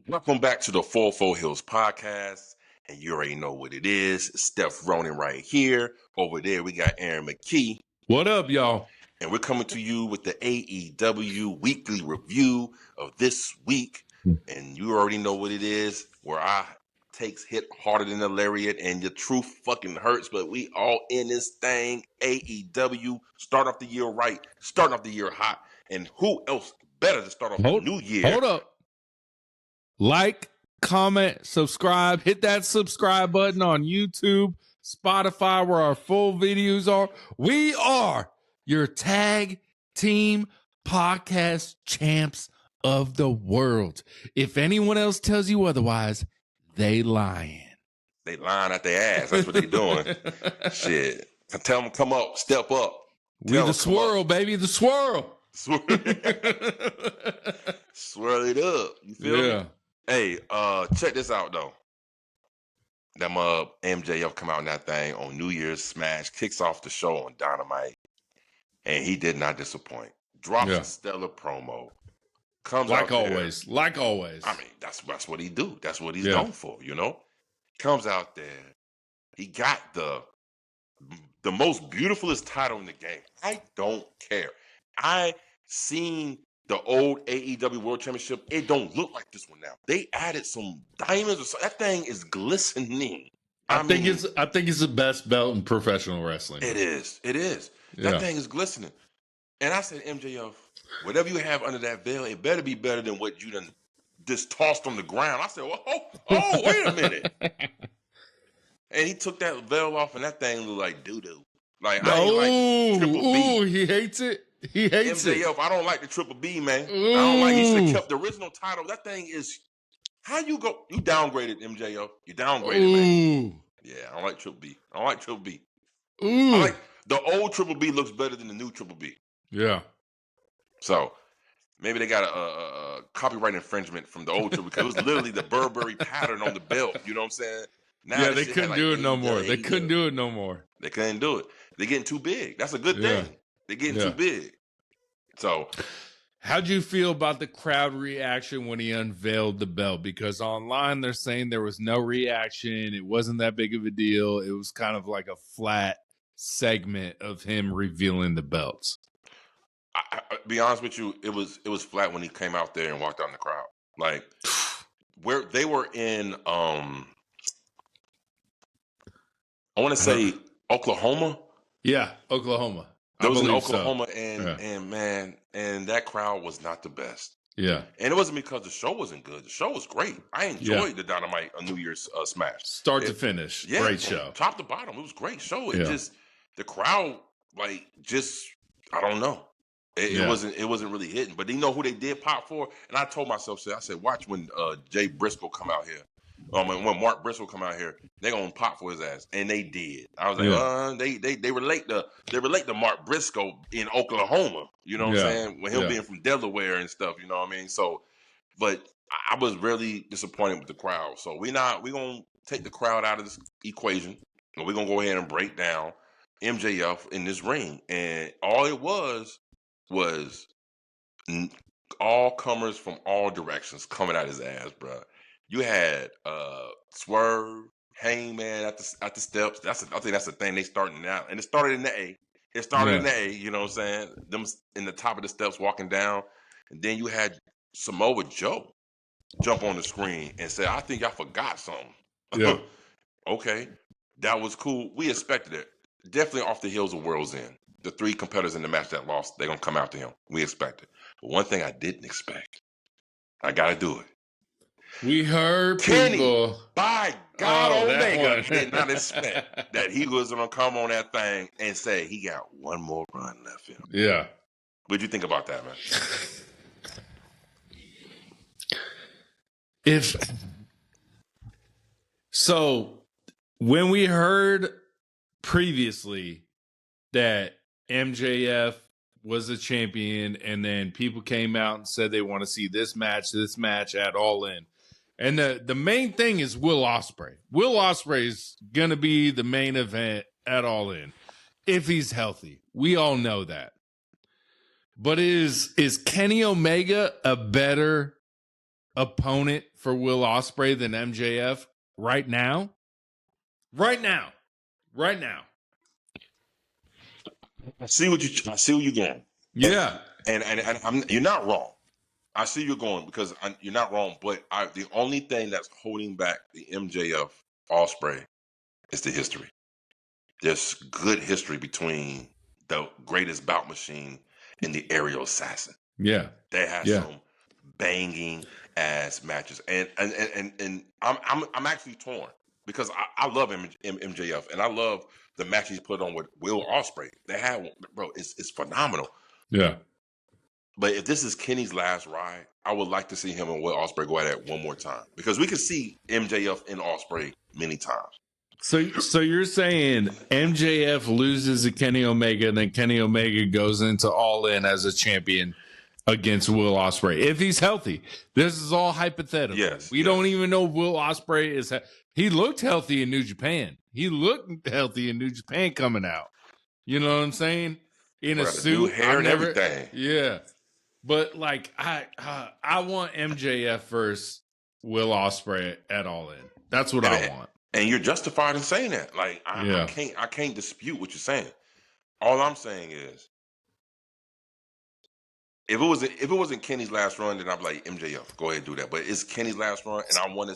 Welcome back to the 44 Hills podcast, and you already know what it is. Steph Ronin right here. Over there, we got Aaron McKee. What up, y'all? And we're coming to you with the AEW weekly review of this week. And you already know what it is, where our takes hit harder than a lariat, and the truth fucking hurts, but we all in this thing. AEW, start off the year right, starting off the year hot. And who else better to start off the new year? Hold up. Like, comment, subscribe. Hit that subscribe button on YouTube, Spotify, where our full videos are. We are your tag team podcast champs of the world. If anyone else tells you otherwise, they lying. They lying at their ass. That's what they doing. Shit. Tell them come up, step up. We the swirl, baby, the swirl. Swirl it up. You feel me? Hey, check this out though. Them MJF come out in that thing on New Year's Smash, kicks off the show on Dynamite, and he did not disappoint. Drops a stellar promo. Comes like out always. There. Like always. I mean, that's what he do. That's what he's known for, you know? Comes out there. He got the most beautifulest title in the game. I don't care. I seen the old AEW World Championship. It don't look like this one now. They added some diamonds or something. That thing is glistening. I think it's the best belt in professional wrestling. It is. That thing is glistening. And I said, MJF, whatever you have under that veil, it better be better than what you done just tossed on the ground. I said, well, wait a minute. And he took that veil off, and that thing looked like doo-doo. Like, I ain't like Triple B. He hates it. He hates MJF, I don't like the Triple B, man. I don't like. He should have kept the original title. That thing is. How you go? You downgraded MJF. You downgraded, man. Yeah, I don't like Triple B. I like the old Triple B looks better than the new Triple B. Yeah. So maybe they got a copyright infringement from the old Triple because it was literally the Burberry pattern on the belt. You know what I'm saying? Now they couldn't do it no more. They couldn't do it no more. They couldn't do it. They're getting too big. That's a good thing. They're getting too big. So, how'd you feel about the crowd reaction when he unveiled the belt? Because online they're saying there was no reaction. It wasn't that big of a deal. It was kind of like a flat segment of him revealing the belts. I be honest with you, it was flat when he came out there and walked out in the crowd. Like where they were in I want to say Oklahoma. Yeah, Oklahoma. That was in Oklahoma, and that crowd was not the best. Yeah, and it wasn't because the show wasn't good. The show was great. I enjoyed the Dynamite New Year's Smash, start to finish. Great show, top to bottom. It was a great show. It just the crowd, I don't know. It wasn't really hitting. But you know who they did pop for? And I told myself, I said, watch when Jay Briscoe come out here. When Mark Briscoe come out here, they're gonna pop for his ass, and they did. I was like, they relate to Mark Briscoe in Oklahoma. You know what I'm saying? With him being from Delaware and stuff. You know what I mean? So, but I was really disappointed with the crowd. So we're gonna take the crowd out of this equation, and we're gonna go ahead and break down MJF in this ring, and all it was all comers from all directions coming out his ass, bro. You had Swerve, Hangman at the steps. I think that's the thing they starting now, and it started in the A. In the A. You know what I'm saying? Them in the top of the steps walking down, and then you had Samoa Joe jump on the screen and say, "I think y'all forgot something." Yeah. Okay, that was cool. We expected it. Definitely off the heels of World's End. The three competitors in the match that lost, they're gonna come after him. We expected. But one thing I didn't expect, I gotta do it. We heard Kenny, people. by God Omega, did not expect that he was going to come on that thing and say he got one more run left in him. Yeah. What'd you think about that, man? So, when we heard previously that MJF was a champion, and then people came out and said they want to see this match at All In. And the main thing is Will Ospreay. Will Ospreay is going to be the main event at All In if he's healthy. We all know that. But is Kenny Omega a better opponent for Will Ospreay than MJF right now? Right now. I see what you're going. Yeah. And you're not wrong. I see you're going because you're not wrong. But the only thing that's holding back the MJF Ospreay is the history. There's good history between the greatest bout machine and the aerial assassin. Yeah. They have some banging ass matches, and I'm actually torn because I love MJF and I love the match he's put on with Will Ospreay. They had one, bro. It's phenomenal. Yeah. But if this is Kenny's last ride, I would like to see him and Will Ospreay go at it one more time because we could see MJF and Ospreay many times. So you're saying MJF loses to Kenny Omega, and then Kenny Omega goes into All In as a champion against Will Ospreay if he's healthy. This is all hypothetical. Yes, we don't even know if Will Ospreay is. He looked healthy in New Japan. Coming out. You know what I'm saying? In a suit, hair and everything. Yeah, but like I want MJF versus Will Ospreay at All In. That's what I want. And you're justified in saying that. Like I can't dispute what you're saying. All I'm saying is, if it wasn't Kenny's last run, then I'm like MJF, go ahead and do that. But it's Kenny's last run, and I want to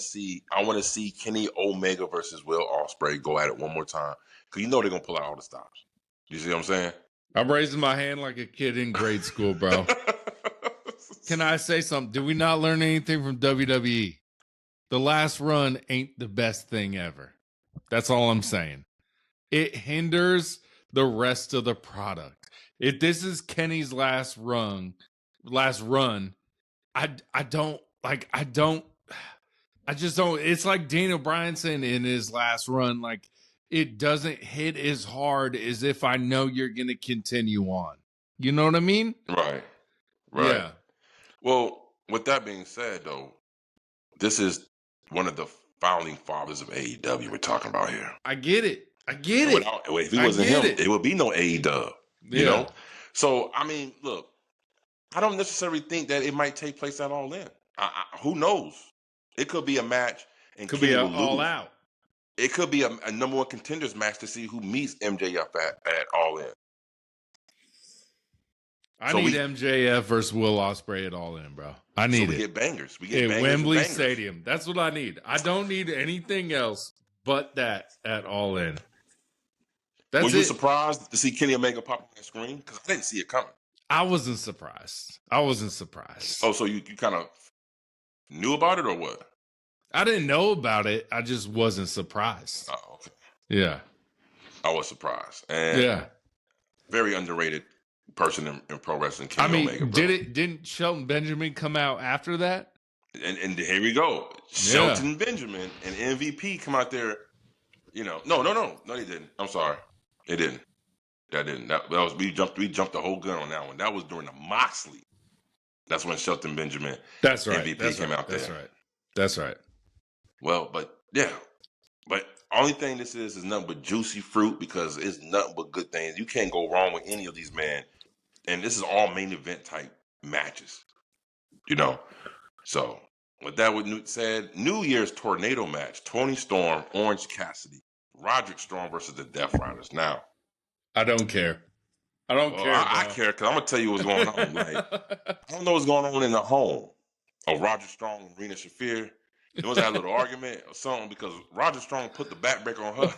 see Kenny Omega versus Will Ospreay go at it one more time because you know they're gonna pull out all the stops. You see what I'm saying? I'm raising my hand like a kid in grade school, bro. Can I say something? Did we not learn anything from WWE? The last run ain't the best thing ever. That's all I'm saying. It hinders the rest of the product. If this is Kenny's last run, I just don't. It's like Daniel Bryanson in his last run. Like, it doesn't hit as hard as if I know you're going to continue on. You know what I mean? Right. Yeah. Well, with that being said, though, this is one of the founding fathers of AEW we're talking about here. I get it. If he wasn't him, it would be no AEW. You know? So, I mean, look, I don't necessarily think that it might take place at All In. Who knows? It could be a match and could be an All Out. It could be a number one contenders match to see who meets MJF at All In. I need MJF versus Will Ospreay at All In, bro. I need it. We get bangers. We get at bangers Wembley Stadium. That's what I need. I don't need anything else but that at All In. Were you surprised to see Kenny Omega pop on the screen? Because I didn't see it coming. I wasn't surprised. Oh, so you kind of knew about it or what? I didn't know about it. I just wasn't surprised. Oh, okay. Yeah. I was surprised. And very underrated person in pro wrestling, Kenny Omega. Bro. Didn't Shelton Benjamin come out after that? And here we go. Shelton Benjamin and MVP come out there. You know, no, they didn't. I'm sorry, it didn't. That didn't. That was we jumped the whole gun on that one. That was during the Moxley. That's when Shelton Benjamin. That's right. MVP came out there. That's right. Well, but only thing this is nothing but juicy fruit because it's nothing but good things. You can't go wrong with any of these, man. And this is all main event type matches, you know. So with that said, New Year's tornado match: Tony Storm, Orange Cassidy, Roderick Strong versus the Death Riders. Now, I don't care. I care because I'm gonna tell you what's going on. Like, I don't know what's going on in the home of Roderick Strong and Rena Shafir. There was that little argument or something because Roderick Strong put the backbreaker on her.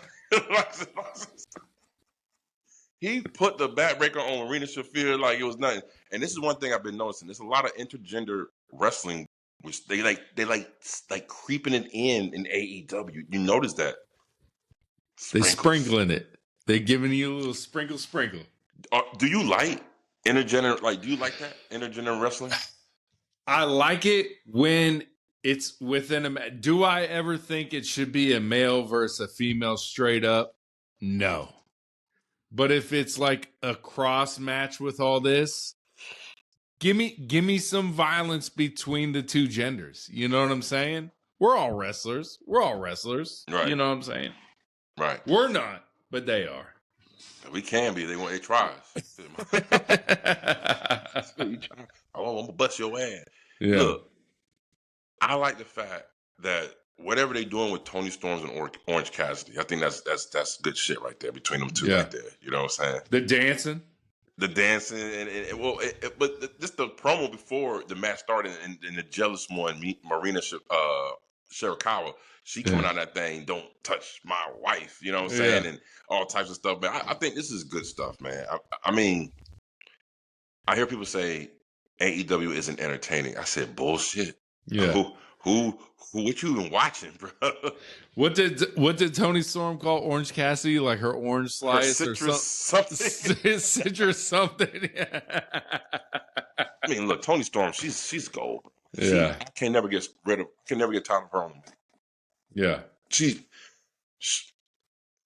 He put the backbreaker on Rena Shafir like it was nothing. And this is one thing I've been noticing. There's a lot of intergender wrestling, which they like creeping it in AEW. You notice that? They sprinkling it. They giving you a little sprinkle. Do you like intergender? Like, do you like that intergender wrestling? I like it when it's within a. Do I ever think it should be a male versus a female straight up? No. But if it's like a cross match with all this, give me some violence between the two genders. You know what I'm saying? We're all wrestlers. Right. You know what I'm saying? Right. We're not, but they are. We can be. They try us. I'm gonna bust your ass. Yeah. Look, I like the fact that whatever they're doing with Tony Storms and Orange Cassidy, I think that's good shit right there between them two right there. You know what I'm saying? The dancing. The dancing, but just the promo before the match started, and the jealous one, Marina Shirakawa, she coming out of that thing, don't touch my wife, you know what I'm saying, and all types of stuff. But I think this is good stuff, man. I mean, I hear people say AEW isn't entertaining. I said bullshit. Yeah. What you even watching, bro? What did Tony Storm call Orange Cassidy? Like her orange slice her citrus something? Citrus something. I mean, look, Tony Storm, she's gold. Yeah. I can never get tired of her. Yeah.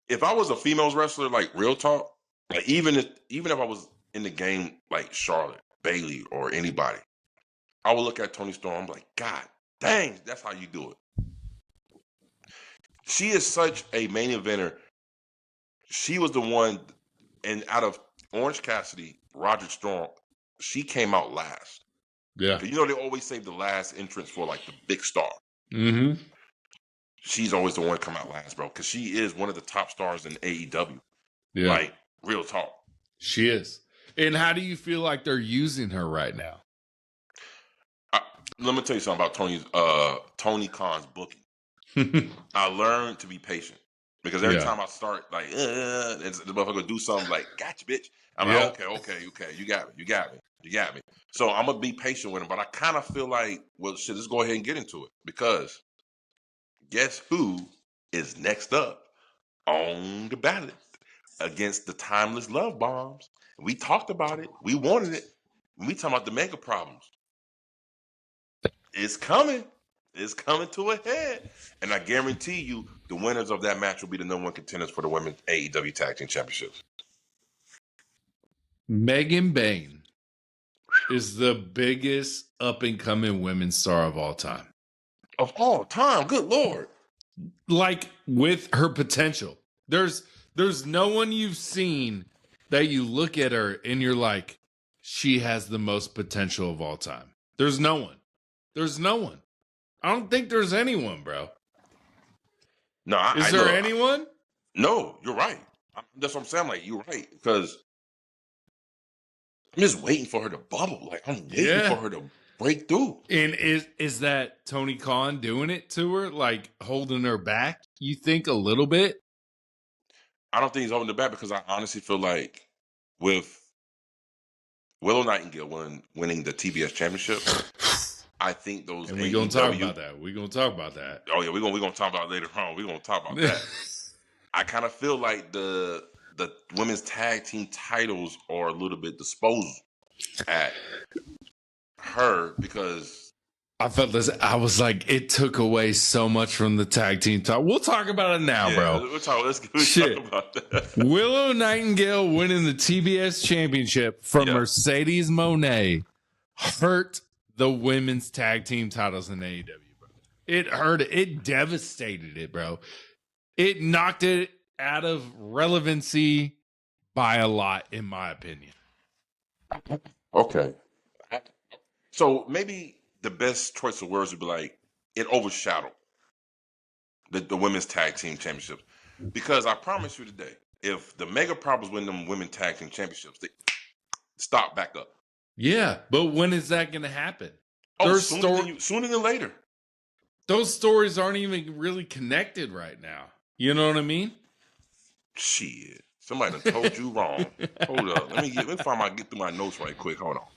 If I was a females wrestler, like real talk, like even if I was in the game like Charlotte, Bailey, or anybody, I would look at Tony Storm like, God dang, that's how you do it. She is such a main eventer. She was the one, and out of Orange Cassidy, Roger Strong, she came out last. Yeah. You know, they always save the last entrance for like the big star. Mm-hmm. She's always the one to come out last, bro, because she is one of the top stars in AEW. Yeah. Like, real talk. She is. And how do you feel like they're using her right now? Let me tell you something about Tony Khan's booking. I learned to be patient because every time I start like, the motherfucker do something like, gotcha, bitch. I'm like, okay, you got me. So I'm gonna be patient with him, but I kind of feel like, well, shit, let's go ahead and get into it because guess who is next up on the ballot against the Timeless Love Bombs? We talked about it. We wanted it. We talking about the mega problems. It's coming. It's coming to a head. And I guarantee you the winners of that match will be the number one contenders for the Women's AEW Tag Team Championships. Megan Bain is the biggest up-and-coming women's star of all time. Of all time? Good Lord. Like, with her potential. There's no one you've seen that you look at her and you're like, she has the most potential of all time. There's no one. I don't think there's anyone, bro. No, is there anyone? No, you're right. That's what I'm saying. Like, you're right. Because I'm just waiting for her to bubble. Like, I'm waiting for her to break through. And is that Tony Khan doing it to her? Like, holding her back, you think, a little bit? I don't think he's holding her back because I honestly feel like with Willow Nightingale winning the TBS championship, I think those. And we're gonna talk about that. Oh yeah, we're gonna talk about it later on. We're gonna talk about that. I kind of feel like the women's tag team titles are a little bit disposal at her because I felt this. I was like, it took away so much from the tag team talk. We'll talk about it now, bro. Let's talk about that. Willow Nightingale winning the TBS championship from Mercedes Moné hurt the women's tag team titles in AEW, bro. It hurt it. It devastated it, bro. It knocked it out of relevancy by a lot, in my opinion. Okay. So maybe the best choice of words would be like, it overshadowed the women's tag team championships. Because I promise you today, if the Mega Problems win them women's tag team championships, they stop back up. Yeah, but when is that going to happen? Sooner than later. Those stories aren't even really connected right now. You know what I mean? Shit. Somebody done told you wrong. Hold up. Let me get through my notes right quick. Hold on.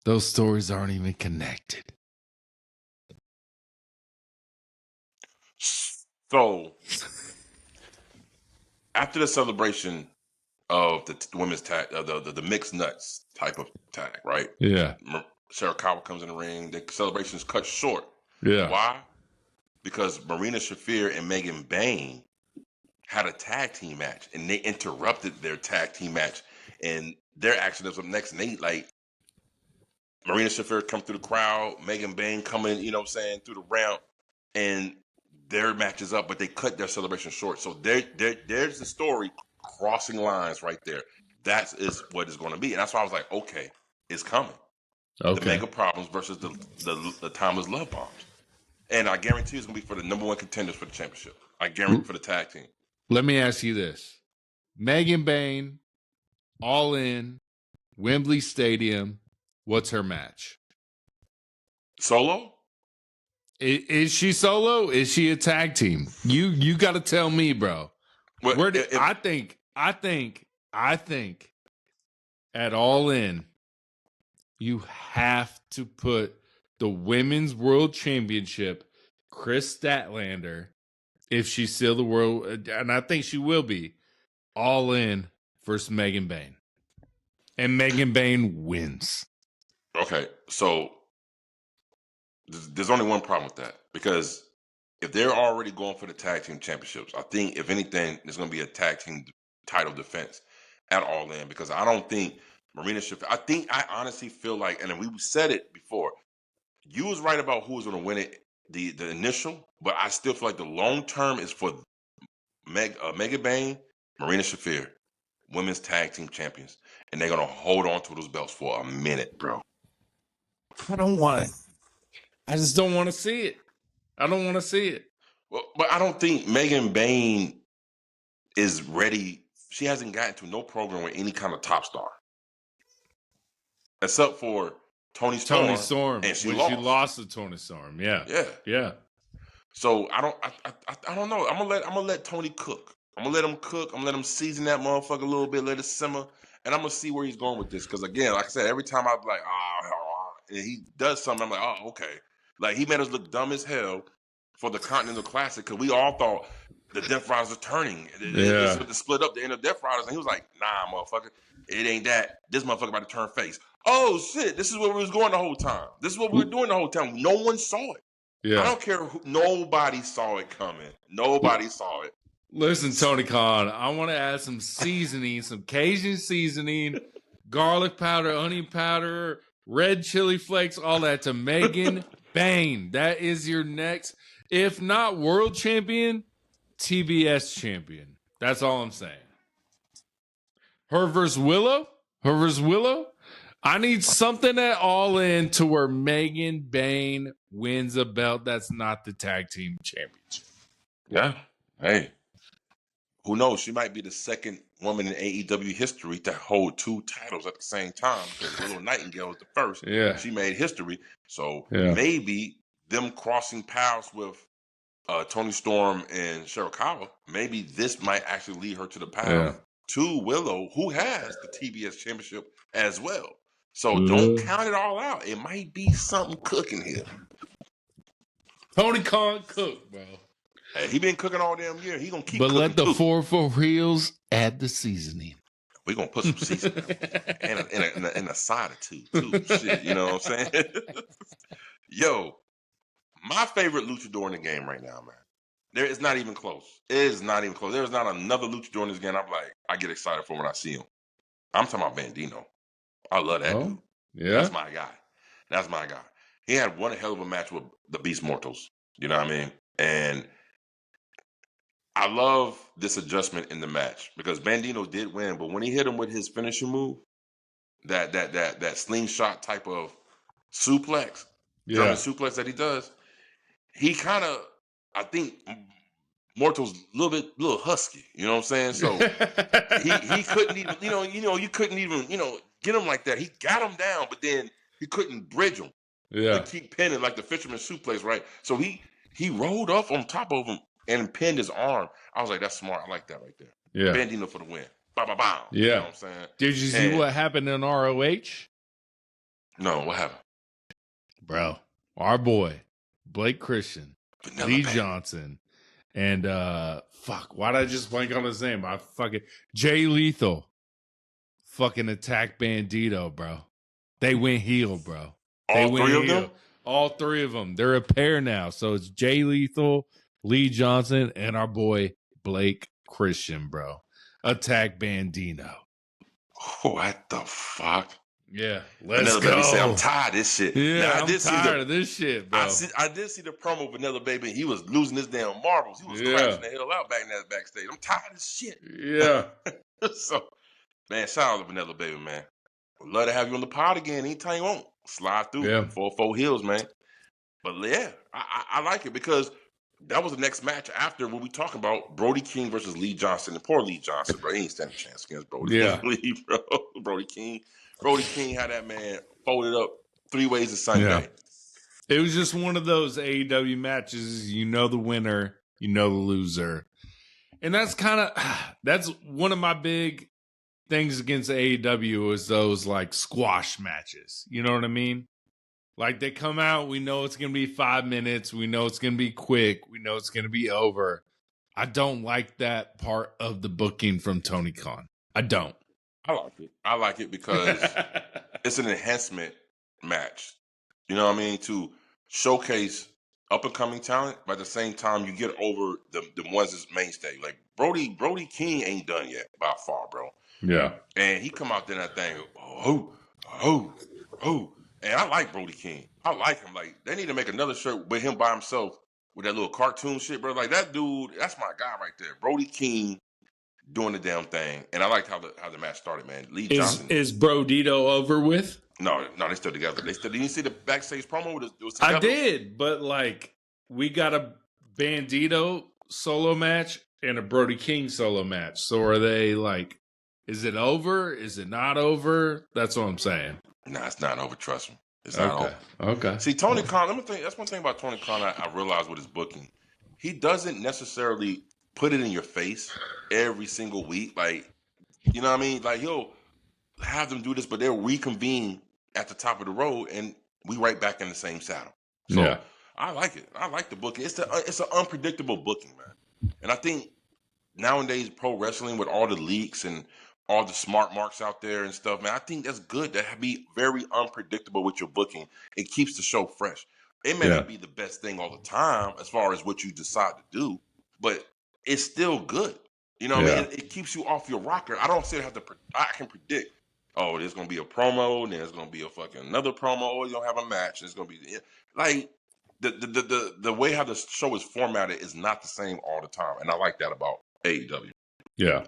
Those stories aren't even connected. So, after the celebration of the women's tag, the mixed nuts type of tag, right? Yeah. Shirakawa comes in the ring. The celebration's cut short. Yeah. Why? Because Marina Shafir and Megan Bain had a tag team match, and they interrupted their tag team match, and their action was up next, and they like Marina Shafir come through the crowd, Megan Bain coming, you know what I'm saying, through the ramp, and their match is up, but they cut their celebration short. So there's the story crossing lines right there. That is what it's going to be. And that's why I was like, okay, it's coming. the Mega Problems versus the Timeless Love Bombs. And I guarantee it's going to be for the number one contenders for the championship. I guarantee for the tag team. Let me ask you this. Megan Bain, All In, Wembley Stadium. What's her match? Solo? Is she solo? Is she a tag team? You got to tell me, bro. Well, I think at All In, you have to put the Women's World Championship, Chris Statlander, if she's still the world, and I think she will be, All In versus Megan Bain. And Megan Bain wins. Okay, so there's only one problem with that. Because if they're already going for the tag team championships, I think, if anything, there's going to be a tag team title defense at All In. Because I don't think Marina should. I honestly feel like, and we said it before, you was right about who was going to win it, the initial, but I still feel like the long term is for Mega Bain, Marina Shafir, women's tag team champions, and they're going to hold on to those belts for a minute, bro. I don't want it. I just don't want to see it. I don't want to see it. Well, but I don't think Megan Bain is ready. She hasn't gotten to no program with any kind of top star, except for Toni Storm, and she lost to Toni Storm. Yeah. So I don't know. I'm gonna let Tony cook. I'm gonna let him cook. I'm gonna let him season that motherfucker a little bit, let it simmer, and I'm gonna see where he's going with this. Because again, like I said, every time I'm like, and he does something, I'm like, oh, okay. Like, he made us look dumb as hell for the Continental Classic because we all thought the Death Riders are turning. It's split up the end of Death Riders, and he was like, nah, motherfucker, it ain't that. This motherfucker about to turn face. Oh shit, this is where we was going the whole time. This is what we were doing the whole time. No one saw it. Yeah. I don't care who, nobody saw it coming. Nobody saw it. Listen, Tony Khan, I want to add some seasoning, some Cajun seasoning, garlic powder, onion powder, red chili flakes, all that to Megan Bain. That is your next, if not world champion, TBS champion. That's all I'm saying. Her versus Willow? I need something at All In to where Megan Bain wins a belt that's not the tag team championship. Yeah. Hey. Who knows? She might be the second woman in AEW history to hold two titles at the same time, because Willow Nightingale was the first. Yeah. She made history. So maybe them crossing paths with Toni Storm and Shirakawa, maybe this might actually lead her to the path to Willow, who has the TBS championship as well. So don't count it all out. It might be something cooking here. Tony Khan cook, bro. Hey, he been cooking all damn year. He gonna keep cooking. But let the too. 4 reels add the seasoning. We're gonna put some seasoning and a side or two, too. Shit, you know what I'm saying? Yo, my favorite luchador in the game right now, man. There is not even close. It is not even close. There's not another luchador in this game. I'm like, I get excited for when I see him. I'm talking about Bandido. I love that dude. Yeah. That's my guy. He had one hell of a match with the Beast Mortals. You know what I mean? And I love this adjustment in the match because Bandido did win, but when he hit him with his finishing move, that slingshot type of suplex, German suplex that he does, he kind of, I think, Mortal's a little husky. You know what I'm saying? So he couldn't even, you couldn't even, get him like that. He got him down, but then he couldn't bridge him. Yeah. To keep pinning like the fisherman suplex, right? So he rolled up on top of him and pinned his arm. I was like, that's smart. I like that right there. Yeah. Bandido for the win. Bow, bow, bow. Yeah. You know what I'm saying? Did you see what happened in ROH? No, what happened? Bro, our boy, Blake Christian, Lee Johnson, and why'd I just blank on his name? Jay Lethal fucking attacked Bandido, bro. They went heel, bro. All three of them? All three of them. They're a pair now. So it's Jay Lethal, Lee Johnson, and our boy Blake Christian, bro. Attack Bandido. What the fuck? Yeah, let's go. Baby say, I'm tired of this shit. Yeah, now, I'm tired of this shit, bro. I did see the promo of Vanilla Baby. He was losing his damn marbles. He was crashing the hell out back in that backstage. I'm tired of this shit. Yeah. So, man, shout out to Vanilla Baby, man. I'd love to have you on the pod again anytime you want. slide through 4 heels, man. But yeah, I like it because that was the next match after what we talking about, Brody King versus Lee Johnson. And poor Lee Johnson, bro. He ain't standing a chance against Brody Lee, bro. Brody King had that man folded up 3 ways a Sunday. It was just one of those AEW matches. You know the winner, you know the loser. And that's that's one of my big things against AEW is those like squash matches. You know what I mean? Like they come out, we know it's going to be 5 minutes. We know it's going to be quick. We know it's going to be over. I don't like that part of the booking from Tony Khan. I don't. I like it. I like it because it's an enhancement match. You know what I mean? To showcase up-and-coming talent, but at the same time, you get over the ones that's mainstay. Like Brody King ain't done yet by far, bro. Yeah. And he come out there and that thing, and I like Brody King. I like him. Like, they need to make another shirt with him by himself with that little cartoon shit, bro. Like, that dude, that's my guy right there. Brody King doing the damn thing. And I liked how the match started, man. Lee Johnson. Is Bandido over with? No, they still together. Did you see the backstage promo? It was together? I did, but like, we got a Bandido solo match and a Brody King solo match. So are they like, is it over? Is it not over? That's what I'm saying. Nah, it's not over. Trust me. It's not over. Okay. See, Tony Khan, let me think. That's one thing about Tony Khan I realized with his booking. He doesn't necessarily put it in your face every single week. Like, you know what I mean? Like, he'll have them do this, but they'll reconvene at the top of the road, and we right back in the same saddle. So I like it. I like the booking. It's an unpredictable booking, man. And I think nowadays pro wrestling with all the leaks and all the smart marks out there and stuff, man, I think that's good to be very unpredictable with your booking. It keeps the show fresh. It may not be the best thing all the time as far as what you decide to do, but it's still good. You know what I mean? It keeps you off your rocker. I don't still have to, I can predict, oh, there's going to be a promo, and there's going to be a fucking another promo, or you'll have a match. It's going to be, like, the way how the show is formatted is not the same all the time. And I like that about AEW. Yeah.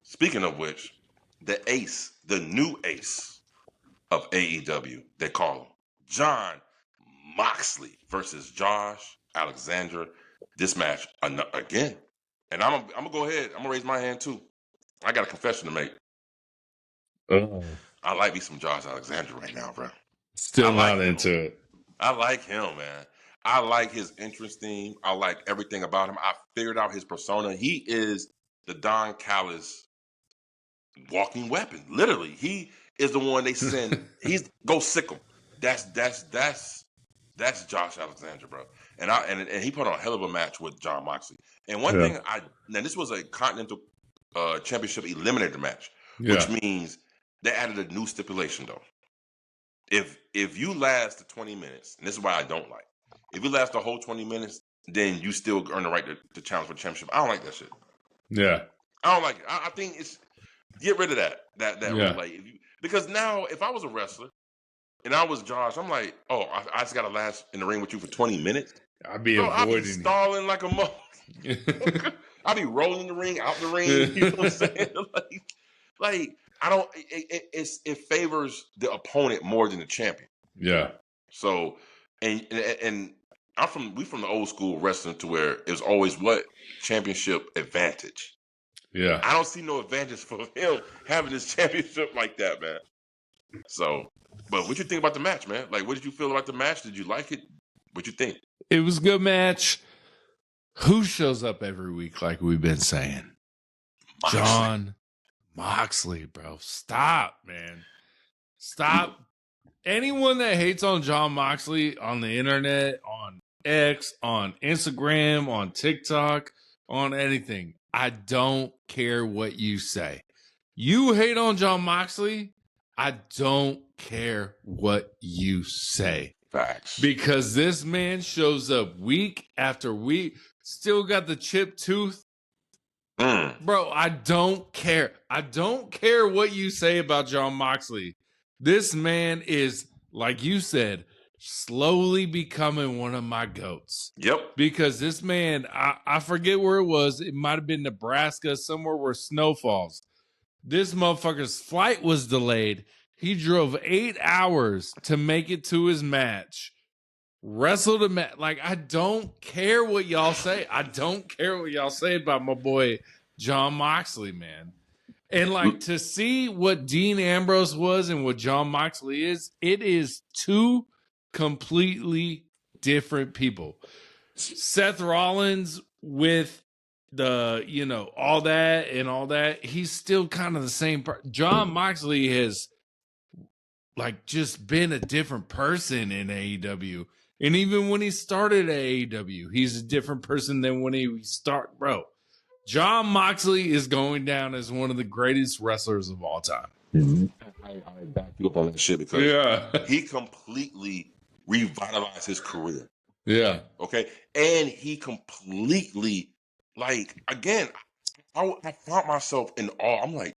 Speaking of which, the new ace of AEW, they call him, John Moxley versus Josh Alexander. This match, again. And I'm going to go ahead. I'm going to raise my hand, too. I got a confession to make. I like me some Josh Alexander right now, bro. Still not into it. I like him, man. I like his entrance theme. I like everything about him. I figured out his persona. He is the Don Callis walking weapon. Literally, he is the one they send. He's go sick him. That's Josh Alexander, bro. And he put on a hell of a match with John Moxley. And one thing now this was a Continental Championship eliminator match, which means they added a new stipulation though. If you last the 20 minutes, and this is why I don't like, if you last the whole 20 minutes, then you still earn the right to challenge for the championship. I don't like that shit. Yeah. I don't like it. I think it's, get rid of that rule. Like, because now if I was a wrestler and I was Josh, I'm like, oh, I just got to last in the ring with you for 20 minutes. I'd be avoiding stalling like a mother. I'd be rolling the ring, out the ring. You know what I'm saying? like I don't. It favors the opponent more than the champion. Yeah. So and we from the old school wrestling to where it's always what championship advantage. Yeah. I don't see no advantage for him having this championship like that, man. So, but what you think about the match, man? Like, what did you feel about the match? Did you like it? What you think? It was a good match. Who shows up every week like we've been saying? Moxley. John Moxley, bro. Stop, man. Stop. Anyone that hates on John Moxley on the internet, on X, on Instagram, on TikTok, on anything, I don't care what you say. You hate on John Moxley, I don't care what you say. Facts. Because this man shows up week after week, still got the chipped tooth. Bro, I don't care. I don't care what you say about John Moxley. This man is, like you said, slowly becoming one of my goats. Yep. Because this man, I forget where it was. It might have been Nebraska, somewhere where snow falls. This motherfucker's flight was delayed. He drove 8 hours to make it to his match. Wrestled a match. Like, I don't care what y'all say. I don't care what y'all say about my boy John Moxley, man. And like, to see what Dean Ambrose was and what John Moxley is, it is two completely different people. Seth Rollins with the, all that, he's still kind of the same person. John Moxley has like just been a different person in AEW. And even when he started at AEW, he's a different person than when he started. Bro, John Moxley is going down as one of the greatest wrestlers of all time. Mm-hmm. I back you up on that shit because he completely revitalized his career. Yeah. Okay. And he completely, like, again, I found myself in awe. I'm like,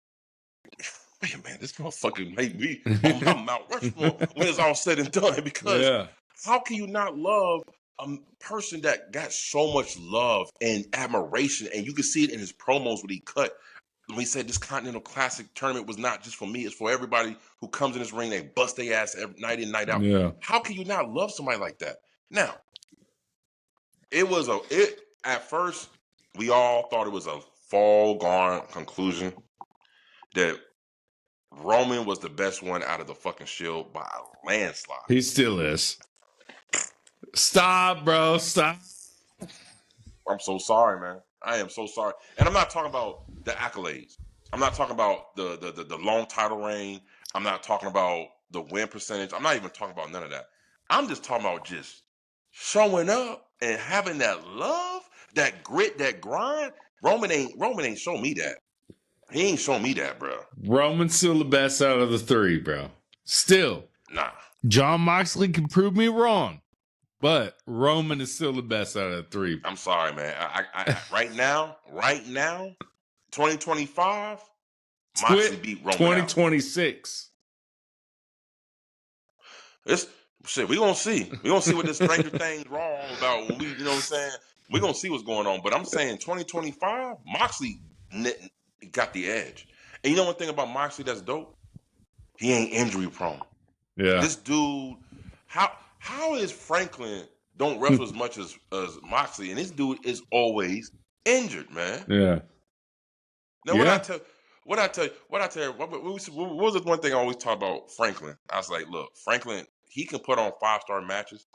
man, this motherfucker made me on my Mount Rushmore when it's all said and done. Because how can you not love a person that got so much love and admiration? And you can see it in his promos when he cut. When he said this Continental Classic tournament was not just for me, it's for everybody who comes in this ring. They bust their ass every night in, night out. Yeah. How can you not love somebody like that? Now, at first, we all thought it was a foregone conclusion that Roman was the best one out of the fucking Shield by a landslide. He still is. Stop, bro. Stop. I'm so sorry, man. I am so sorry. And I'm not talking about the accolades. I'm not talking about the long title reign. I'm not talking about the win percentage. I'm not even talking about none of that. I'm just talking about just showing up and having that love, that grit, that grind. Roman ain't show me that. He ain't show me that, bro. Roman's still the best out of the three, bro. Still. Nah. John Moxley can prove me wrong, but Roman is still the best out of the three. I'm sorry, man. I right now, 2025, Moxley beat Roman 2026. It's shit. We gonna see. We gonna see what this Stranger Things wrong about. When we, you know what I'm saying? We gonna see what's going on. But I'm saying 2025, Moxley got the edge. And you know one thing about Moxley that's dope? He ain't injury prone. Yeah. This dude, how is Franklin don't wrestle as much as Moxley, and this dude is always injured, man. Yeah. Now what I tell you, what was the one thing I always talk about Franklin? I was like, look, Franklin, he can put on 5-star matches.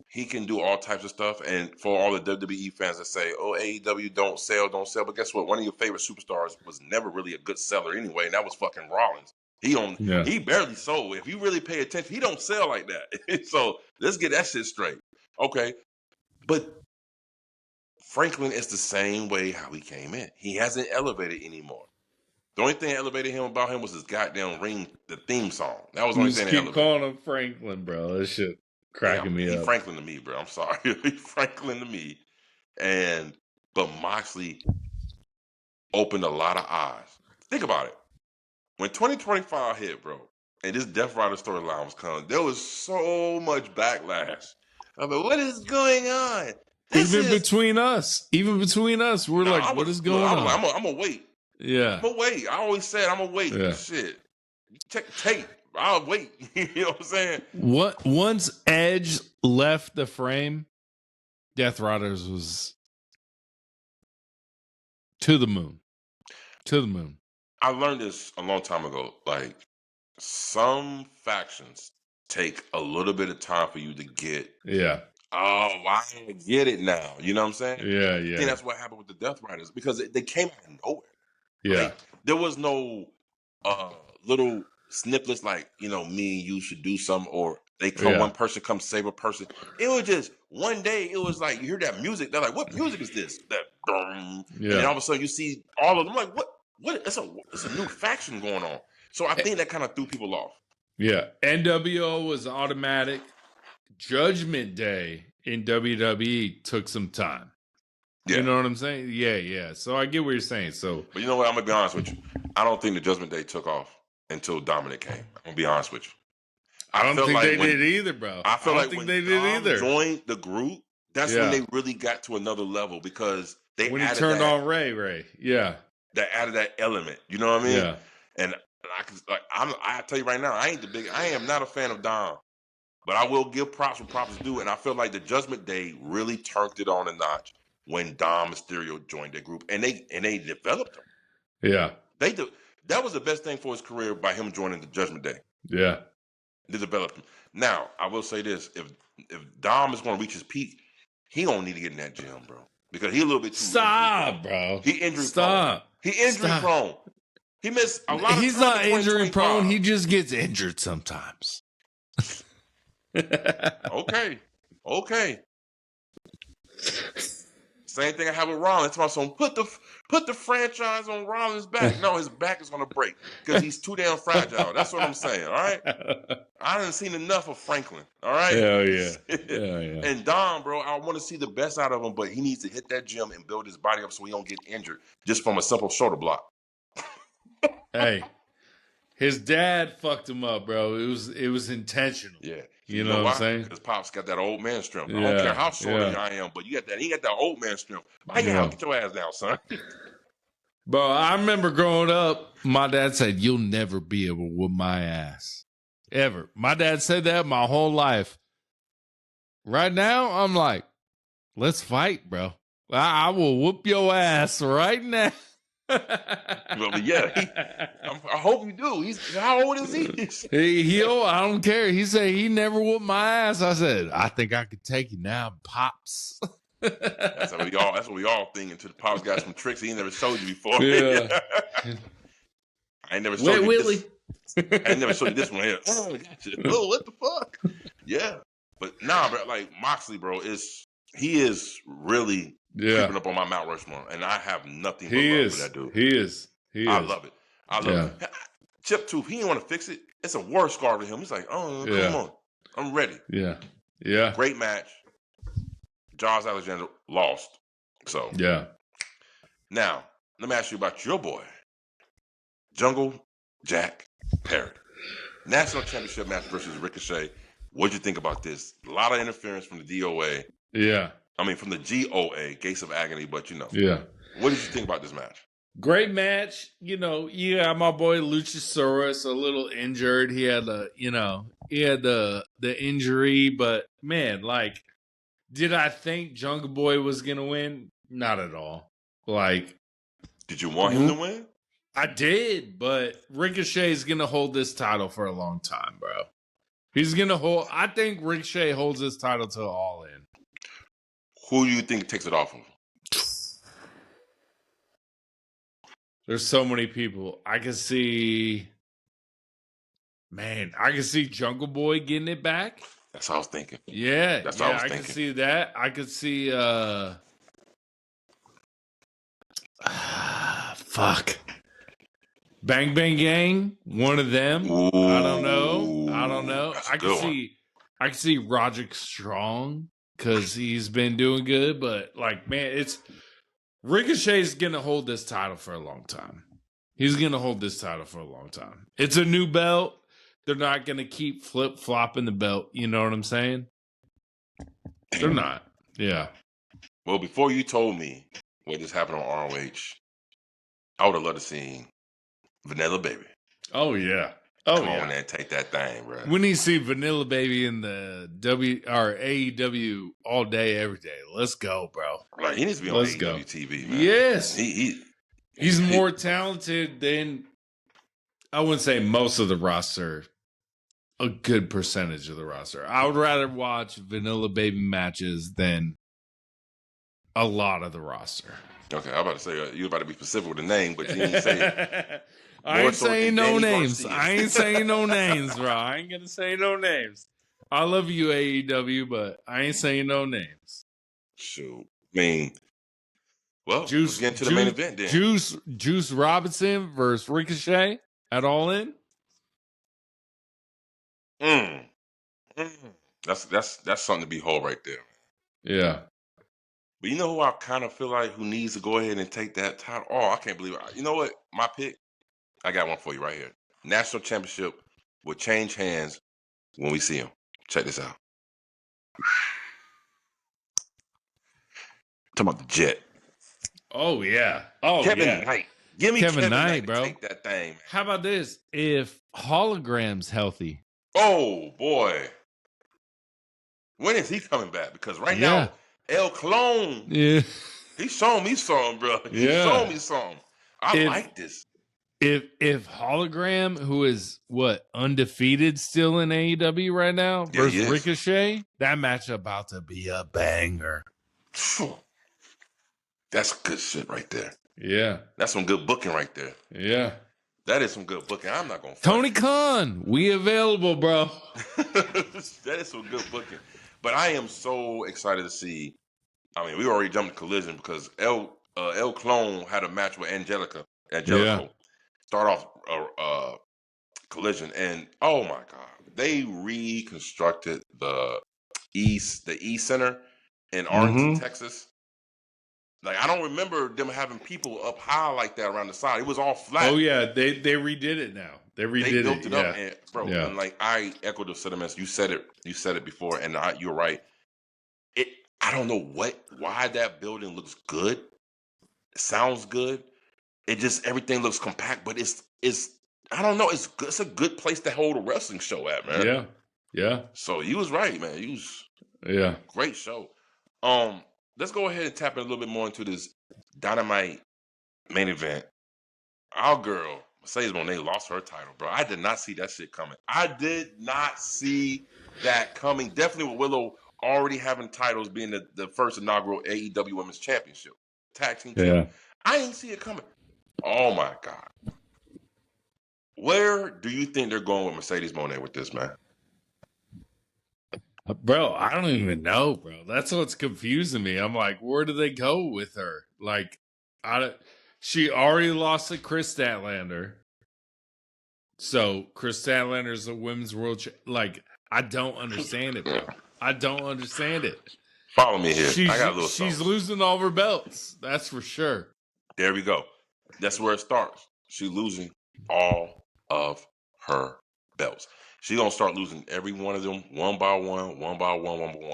He can do all types of stuff. And for all the WWE fans that say, oh, AEW don't sell. But guess what? One of your favorite superstars was never really a good seller anyway, and that was fucking Rollins. He barely sold. If you really pay attention, he don't sell like that. So let's get that shit straight. Okay. But Franklin is the same way how he came in. He hasn't elevated anymore. The only thing that elevated him about him was his goddamn ring, the theme song. That was the only thing that elevated. Keep calling him Franklin, bro. This shit cracking me up. He's Franklin to me, bro. I'm sorry. He's Franklin to me. But Moxley opened a lot of eyes. Think about it. When 2025 hit, bro, and this Death Rider storyline was coming, there was so much backlash. I mean, what is going on? Even between us, we're like, what is going on? I'm going to wait. Yeah. I'm going to wait. I always said I'm going to wait. Yeah. Shit. Tape. I'll wait. You know what I'm saying? Once Edge left the frame, Death Riders was to the moon. To the moon. I learned this a long time ago. Like, some factions take a little bit of time for you to get. Yeah. Oh, I get it now. You know what I'm saying? Yeah. I think that's what happened with the Death Riders because they came out of nowhere. Yeah. Like, there was no little snippets like, me and you should do something, or they come, one person comes save a person. It was just one day, it was like, you hear that music. They're like, what music is this? And then all of a sudden you see all of them. I'm like, what? It's a new faction going on. So I think that kind of threw people off. Yeah. NWO was automatic. Judgment Day in WWE took some time. Yeah. You know what I'm saying? Yeah. So I get what you're saying. But you know what? I'm going to be honest with you. I don't think the Judgment Day took off until Dominic came. I'm going to be honest with you. I don't think they did either, bro. I feel like when they did either. Joined the group, that's when they really got to another level because when he turned on Ray. Yeah. That added that element. You know what I mean? Yeah. And I tell you right now, I am not a fan of Dom, but I will give props when props is due, and I feel like the Judgment Day really turned it on a notch when Dom Mysterio joined their group, and they developed him. Yeah, that was the best thing for his career by him joining the Judgment Day. Yeah, they developed him. Now I will say this: if Dom is going to reach his peak, he don't need to get in that gym, bro, because he a little bit too stop, bro. He injury stop. Prone. He injury prone. He missed a lot of He's not injury prone. He just gets injured sometimes. Okay. Same thing I have with Rollins. It's about put the franchise on Rollins' back. No, his back is gonna break because he's too damn fragile. That's what I'm saying. All right. I done seen enough of Franklin. All right. Hell yeah. And Dom, bro, I want to see the best out of him, but he needs to hit that gym and build his body up so he don't get injured just from a simple shoulder block. Hey, his dad fucked him up, bro. It was intentional. Yeah. You know what I'm saying? Because Pop's got that old man strength. I don't care how short I am, but he got that old man strength. Get your ass down, son. Bro, I remember growing up, my dad said, "You'll never be able to whoop my ass." Ever. My dad said that my whole life. Right now, I'm like, let's fight, bro. I will whoop your ass right now. Well, yeah, I hope you do. How old is he? I don't care. He said he never whooped my ass. I said, I think I could take you now, Pops. That's what we all thinking. To the Pops got some tricks he ain't never showed you before. Yeah. I ain't never showed you Willie. this. I ain't never showed you this one here. Oh, gotcha. Oh, what the fuck? Yeah, but nah, bro. Like Moxley, bro, he is really creeping up on my Mount Rushmore, and I have nothing but love for that dude. He is. I love it. Chip Tooth, he didn't want to fix it. It's a war scar to him. He's like, oh, come on. I'm ready. Yeah. Great match. Josh Alexander lost. So, now, let me ask you about your boy, Jungle Jack Perry. National Championship match versus Ricochet. What'd you think about this? A lot of interference from the DOA. Yeah. I mean, from the GOA, Gates of Agony, but Yeah. What did you think about this match? Great match. My boy Luchasaurus a little injured. He had the injury, but man, like, did I think Jungle Boy was gonna win? Not at all. Like, did you want him to win? I did, but Ricochet's gonna hold this title for a long time, bro. I think Ricochet holds this title till All In. Who do you think takes it off of? There's so many people. I can see Jungle Boy getting it back. That's what I was thinking. Yeah. That's what I was thinking. I can see that. I could see fuck. Bang Bang Gang, one of them. Ooh, I don't know. I can see Roderick Strong because he's been doing good, but like, man, Ricochet's gonna hold this title for a long time. He's gonna hold this title for a long time. It's a new belt. They're not gonna keep flip-flopping the belt. You know what I'm saying? They're not. Yeah. Well, before you told me what just happened on ROH, I would have loved to see Vanilla Baby. Oh yeah. Come on and take that thing, bro. We need to see Vanilla Baby in the AEW all day, every day. Let's go, bro. Like, he needs to be on AEW TV, man. Yes. He's more talented than, I wouldn't say most of the roster, a good percentage of the roster. I would rather watch Vanilla Baby matches than a lot of the roster. Okay, I'm about to say, you're about to be specific with the name, but you didn't say it. I ain't saying no names. I ain't saying no names, bro. I ain't gonna say no names. I love you, AEW, but I ain't saying no names. Shoot. I mean, well, let's get into the main event then. Juice Robinson versus Ricochet at All In. That's something to behold right there. Yeah. But you know who I kind of feel like who needs to go ahead and take that title? Oh, I can't believe it. You know what? My pick, I got one for you right here. National Championship will change hands when we see him. Check this out. Talking about the Jet. Oh, yeah. Oh, Kevin Knight. Give me Kevin Kevin Knight Knight, to bro. take that thing, man. How about this? If Hologram's healthy. Oh, boy. When is he coming back? Because right now, El Clone, he's showing me something, bro. He's showing me something. I like this. If Hologram, who is undefeated still in AEW right now, versus Ricochet, that match about to be a banger. That's good shit right there. Yeah. That's some good booking right there. Yeah. That is some good booking. I'm not going to Tony Khan, we available, bro. That is some good booking. But I am so excited to see. I mean, we already jumped to Collision because El Clone had a match with Angelico. Start off Collision, and oh my god, they reconstructed the East Center in Arlington, Texas. Like, I don't remember them having people up high like that around the side. It was all flat. Oh yeah, they redid it now. They built it up, and, bro. Yeah. And like, I echo the sentiments. You said it before, and you're right. I don't know why that building looks good. It sounds good. It just, everything looks compact, but it's I don't know. It's good. It's a good place to hold a wrestling show at, man. Yeah, yeah. So you was right, man. Great show. Let's go ahead and tap in a little bit more into this Dynamite main event. Our girl Mercedes Moné lost her title, bro. I did not see that shit coming. Definitely with Willow already having titles, being the first inaugural AEW Women's Championship tag team. Yeah. I didn't see it coming. Oh my god. Where do you think they're going with Mercedes Moné with this, man? Bro, I don't even know, bro. That's what's confusing me. I'm like, where do they go with her? Like, she already lost to Chris Statlander. So Chris Statlander's a women's world like, I don't understand it, bro. I don't understand it. Follow me here. I got a little She's losing all of her belts. That's for sure. There we go. That's where it starts. She's losing all of her belts. She's going to start losing every one of them one by one.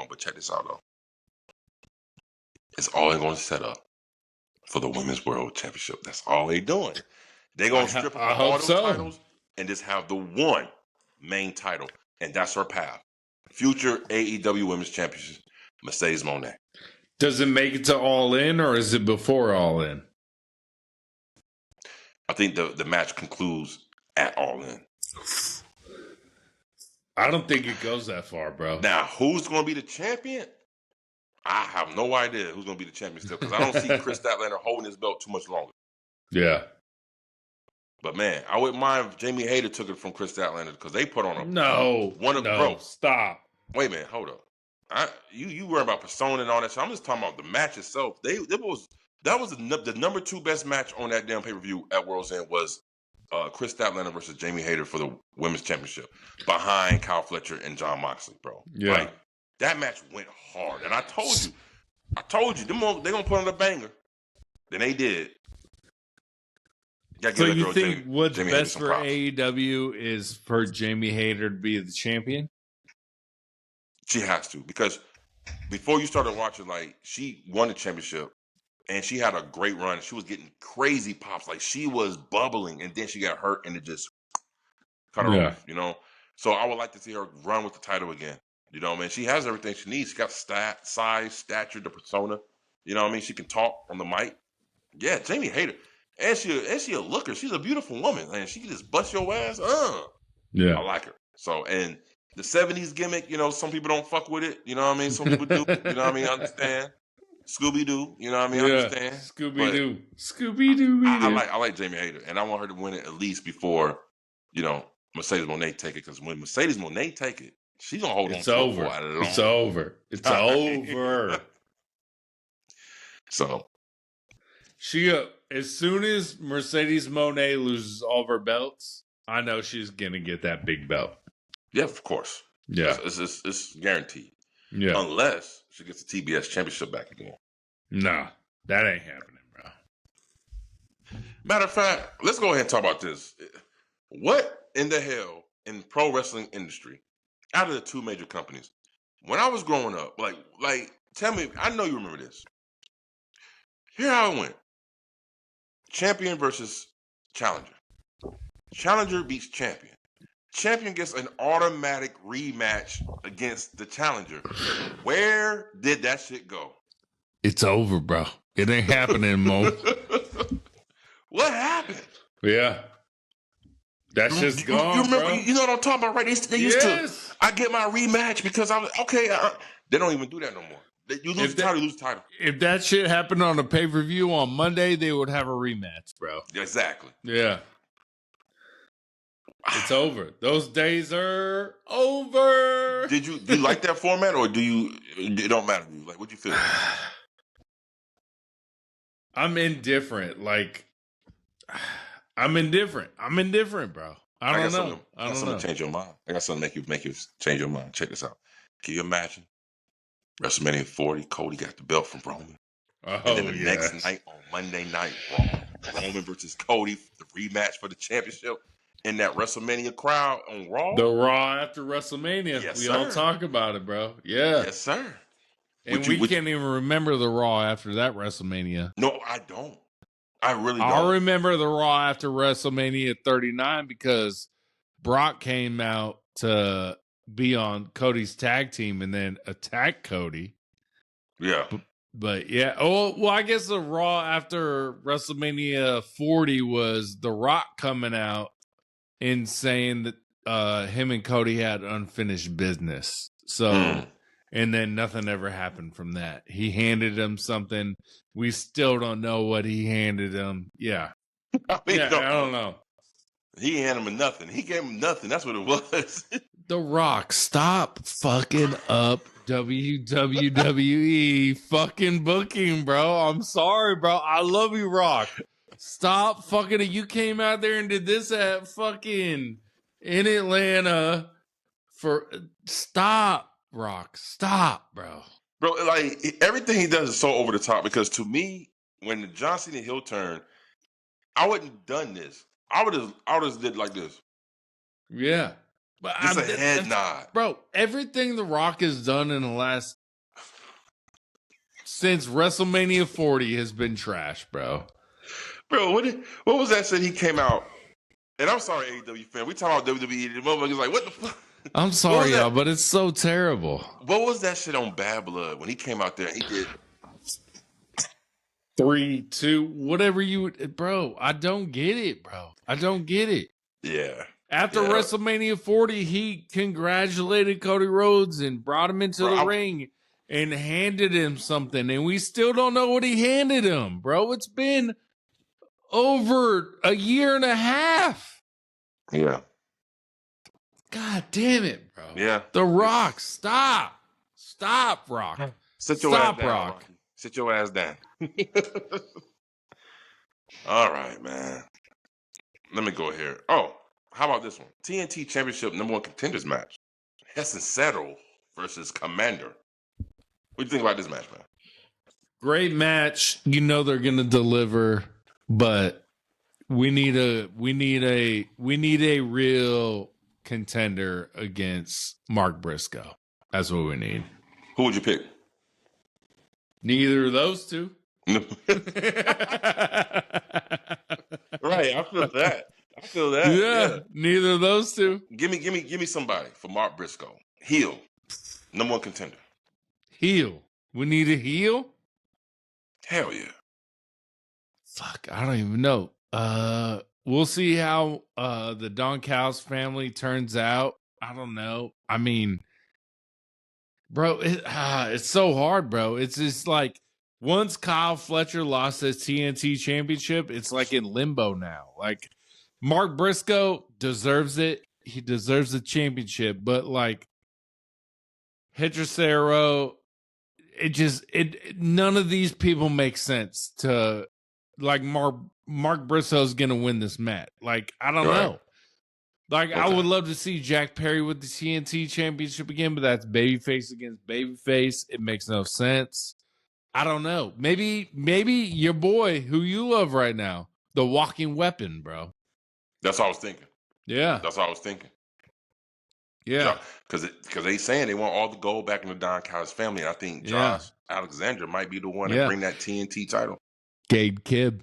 But check this out, though. It's all they're going to set up for the Women's World Championship. That's all they're doing. They're going to strip her all those titles and just have the one main title. And that's her path. Future AEW Women's Championship, Mercedes Moné. Does it make it to All In, or is it before All In? I think the match concludes at All In. I don't think it goes that far, bro. Now, who's going to be the champion? I have no idea who's going to be the champion still, because I don't see Chris Statlander holding his belt too much longer. Yeah. But, man, I wouldn't mind if Jamie Hayter took it from Chris Statlander, because they put on stop. Wait a minute, hold up. You worry about persona and all that shit. I'm just talking about the match itself. That was the number 2 best match on that damn pay-per-view at World's End was Chris Statlander versus Jamie Hayter for the Women's Championship behind Kyle Fletcher and John Moxley, bro. Yeah. Like, that match went hard. And I told you, they're going to put on a banger. Then they did. So you think what's best for AEW is for Jamie Hayter to be the champion? She has to, because before you started watching, like, she won the championship and she had a great run. She was getting crazy pops. Like, she was bubbling, and then she got hurt and it just cut her off, you know? So I would like to see her run with the title again. You know what I mean? She has everything she needs. She got size, stature, the persona. You know what I mean? She can talk on the mic. Yeah, Jamie Hayter. And she a looker. She's a beautiful woman. And she can just bust your ass. Yeah. I like her. So, and the 70s gimmick, you know, some people don't fuck with it. You know what I mean? Some people do. You know what I mean? I understand. Scooby-Doo. You know what I mean? I understand. Scooby-Doo. Scooby-Doo. I like Jamie Hayter. And I want her to win it at least before, you know, Mercedes Moné take it. Because when Mercedes Moné take it, she's going to hold on to it for a long time. It's over. It's over. So. As soon as Mercedes Moné loses all of her belts, I know she's going to get that big belt. Yeah, of course. Yeah. It's guaranteed. Yeah. Unless she gets the TBS championship back again. Nah, that ain't happening, bro. Matter of fact, let's go ahead and talk about this. What in the hell in pro wrestling industry, out of the 2 major companies, when I was growing up, like, tell me, I know you remember this. Here how it went. champion versus challenger. Challenger beats champion. Champion gets an automatic rematch against the challenger. Where did that shit go? It's over, bro. It ain't happening, Mo. What happened? Yeah. That's just gone, you remember, bro. You know what I'm talking about, right? They used to, I get my rematch because I was, okay. They don't even do that no more. You lose the title, you lose the title. If that shit happened on a pay-per-view on Monday, they would have a rematch, bro. Exactly. Yeah. It's over. Those days are over. Do you like that format, or it don't matter to you? Like, what'd you feel? I'm indifferent. Like, I'm indifferent, bro. I don't know. I got something to change your mind. I got something to make you change your mind. Check this out. Can you imagine? WrestleMania 40, Cody got the belt from Roman. And then the next night on Monday Night Raw, Roman versus Cody, the rematch for the championship in that WrestleMania crowd on Raw. The Raw after WrestleMania. Yes, we sir. all talk about it, bro. Yeah. Yes, sir. And we can't even remember the Raw after that WrestleMania. No, I don't. I really don't. I remember the Raw after WrestleMania 39 because Brock came out to be on Cody's tag team and then attack Cody. Yeah. But yeah. Oh, well, I guess the Raw after WrestleMania 40 was The Rock coming out and saying that him and Cody had unfinished business. So, and then nothing ever happened from that. He handed him something. We still don't know what he handed him. Yeah. I don't know. He handed him nothing. He gave him nothing. That's what it was. The Rock, stop fucking up WWE fucking booking, bro. I'm sorry, bro. I love you, Rock. Stop fucking it. You came out there and did this at fucking in Atlanta stop, Rock. Stop, bro. Bro, like everything he does is so over the top because to me, when the John Cena heel turn, I wouldn't have done this. I would have did like this. Yeah. But just a head nod. Bro, everything The Rock has done in the last since WrestleMania 40 has been trash, bro. Bro, what was that shit he came out? And I'm sorry, AEW fan. We talk about WWE. The motherfuckers like, what the fuck? I'm sorry, y'all, but it's so terrible. What was that shit on Bad Blood when he came out there and he did 3, 2, whatever bro, I don't get it, bro. I don't get it. Yeah. After WrestleMania 40, he congratulated Cody Rhodes and brought him into the ring and handed him something. And we still don't know what he handed him, bro. It's been over a year and a half. Yeah. God damn it, bro. Yeah. The Rock, stop. Stop, Rock. Sit your ass down, Rock. Sit your ass down. All right, man. Let me go here. Oh, how about this one? TNT Championship #1 contenders match. Heston Settle versus Commander. What do you think about this match, man? Great match. You know they're gonna deliver, but we need a real contender against Mark Briscoe. That's what we need. Who would you pick? Neither of those two. Right, I feel that. Yeah, neither of those two. Give me somebody for Mark Briscoe. Heel. #1 contender. Heel. We need a heel? Hell yeah. Fuck, I don't even know. We'll see how the Don Callis family turns out. I don't know. I mean, bro, it's so hard, bro. It's just like once Kyle Fletcher lost his TNT championship, it's like in limbo now. Like Mark Briscoe deserves it. He deserves the championship, but like Hechicero, none of these people make sense to like Mark Briscoe's gonna win this match. Like, I don't know. Like, I would love to see Jack Perry with the TNT championship again, but that's babyface against babyface. It makes no sense. I don't know. Maybe your boy, who you love right now, the walking weapon, bro. That's what I was thinking. Yeah. That's what I was thinking. Yeah. Because they saying they want all the gold back in the Don Callis family. And I think Josh Alexander might be the one to bring that TNT title. Gade Kidd.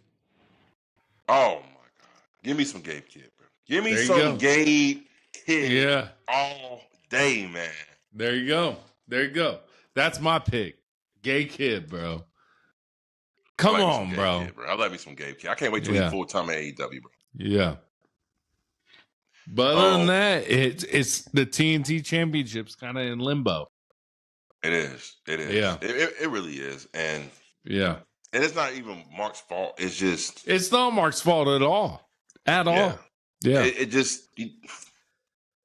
Oh, my God. Give me some Gabe Kidd, bro. Give me some Gabe Kidd all day, man. There you go. That's my pick. Gabe Kidd, bro. Come on, bro. Kidd, bro. I love me some Gabe Kidd. I can't wait till he's full-time at AEW, bro. Yeah. But other than that, it's the TNT Championship's kind of in limbo. It is. Yeah. It really is. And and it's not even Mark's fault. It's not Mark's fault at all. Yeah. It just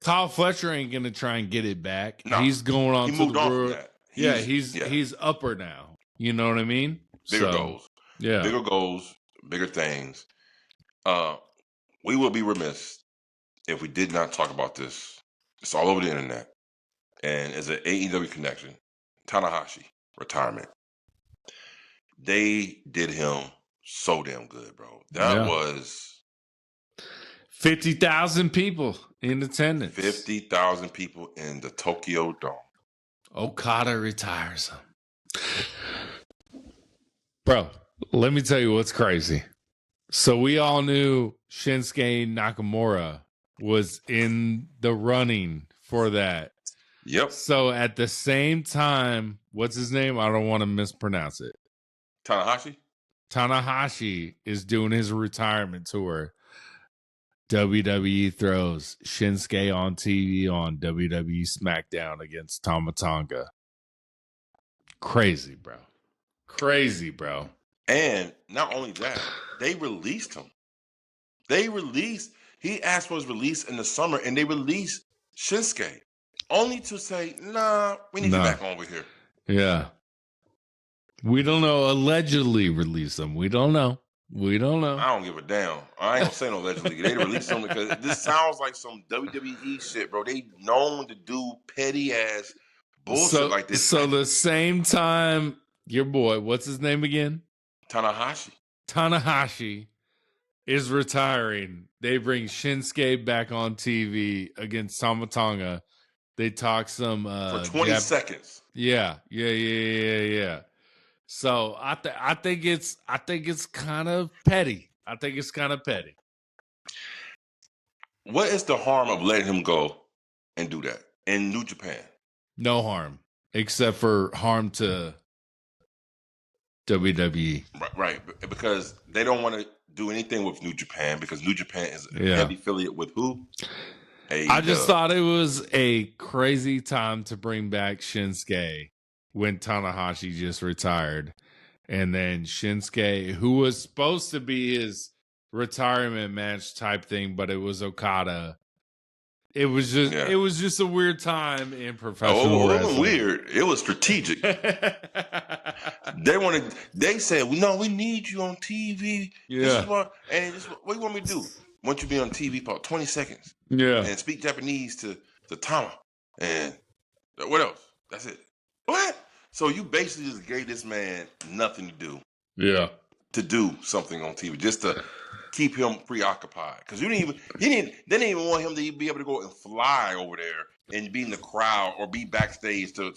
Kyle Fletcher ain't gonna try and get it back. No. He's going on. He moved on from that. He's upper now. You know what I mean? Bigger goals. Yeah. Bigger goals, bigger things. We will be remiss if we did not talk about this. It's all over the internet. And as an AEW connection, Tanahashi, retirement. They did him so damn good, bro. That was 50,000 people in attendance. 50,000 people in the Tokyo Dome. Okada retires him. Bro, let me tell you what's crazy. So we all knew Shinsuke Nakamura was in the running for that. Yep. So at the same time, what's his name? I don't want to mispronounce it. Tanahashi is doing his retirement tour. WWE throws Shinsuke on TV on WWE SmackDown against Tama Tonga. Crazy, bro. And not only that, they released him. He asked for his release in the summer, and they released Shinsuke. Only to say, nah, we need you back over here. Yeah. We don't know. Allegedly release him. We don't know. I don't give a damn. I ain't gonna say no allegedly. They released him because this sounds like some WWE shit, bro. They known to do petty ass bullshit like this. So the same time, your boy, what's his name again? Tanahashi is retiring. They bring Shinsuke back on TV against Tama Tonga. They talk some for 20 seconds. Yeah. So I think it's kind of petty. What is the harm of letting him go and do that in New Japan? No harm, except for harm to WWE. Right, because they don't want to do anything with New Japan because New Japan is a heavy affiliate with who? I just thought it was a crazy time to bring back Shinsuke when Tanahashi just retired. And then Shinsuke, who was supposed to be his retirement match type thing, but it was Okada. It was just a weird time in professional wrestling. It wasn't weird. It was strategic. They said, well, no, we need you on TV. Yeah. What do you want me to do? I want you to be on TV for 20 seconds. Yeah. And speak Japanese to Tama. And what else? That's it. What? So you basically just gave this man nothing to do. Yeah. To do something on TV, just to keep him preoccupied. Because they didn't even want him to be able to go and fly over there and be in the crowd or be backstage to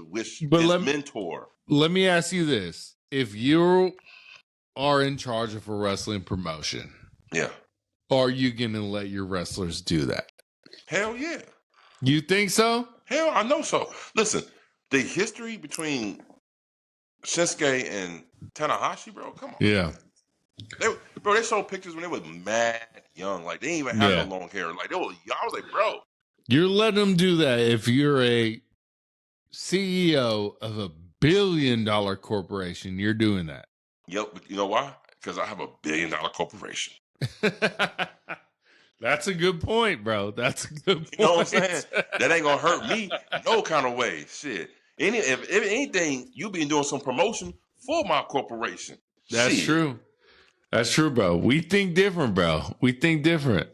wish his mentor. Let me ask you this. If you are in charge of a wrestling promotion, are you going to let your wrestlers do that? Hell yeah. You think so? Hell, I know so. Listen, the history between Shinsuke and Tanahashi, bro, come on. Yeah. They showed pictures when they was mad young. Like, they didn't even have no long hair. Like, they were young. I was like, bro. You're letting them do that if you're a CEO of a $1 billion corporation. You're doing that. Yep. You know why? Because I have a $1 billion corporation. That's a good point, bro. That's a good point. You know what I'm saying? That ain't gonna hurt me no kind of way. Shit. If anything, you been doing some promotion for my corporation. That's true. That's true, bro. We think different, bro. We think different.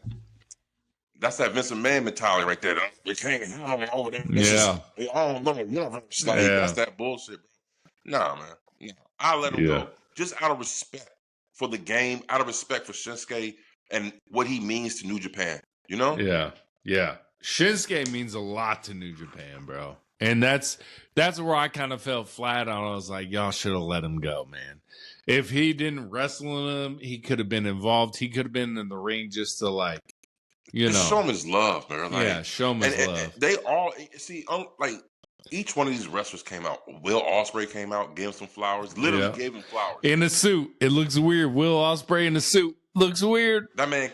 That's that Vincent Mann mentality right there. We can't have it over there. Yeah. That's that bullshit, bro. Nah, man. Nah. I'll let him go. Just out of respect for the game, out of respect for Shinsuke and what he means to New Japan. You know? Yeah. Shinsuke means a lot to New Japan, bro. And that's where I kind of felt flat on. I was like, y'all should have let him go, man. If he didn't wrestle him, he could have been involved. He could have been in the ring just to just show him his love, man. Like, show him his love. And they all see, like, each one of these wrestlers came out. Will Ospreay came out, gave him some flowers. Literally gave him flowers in a suit. It looks weird. Will Ospreay in a suit looks weird. That man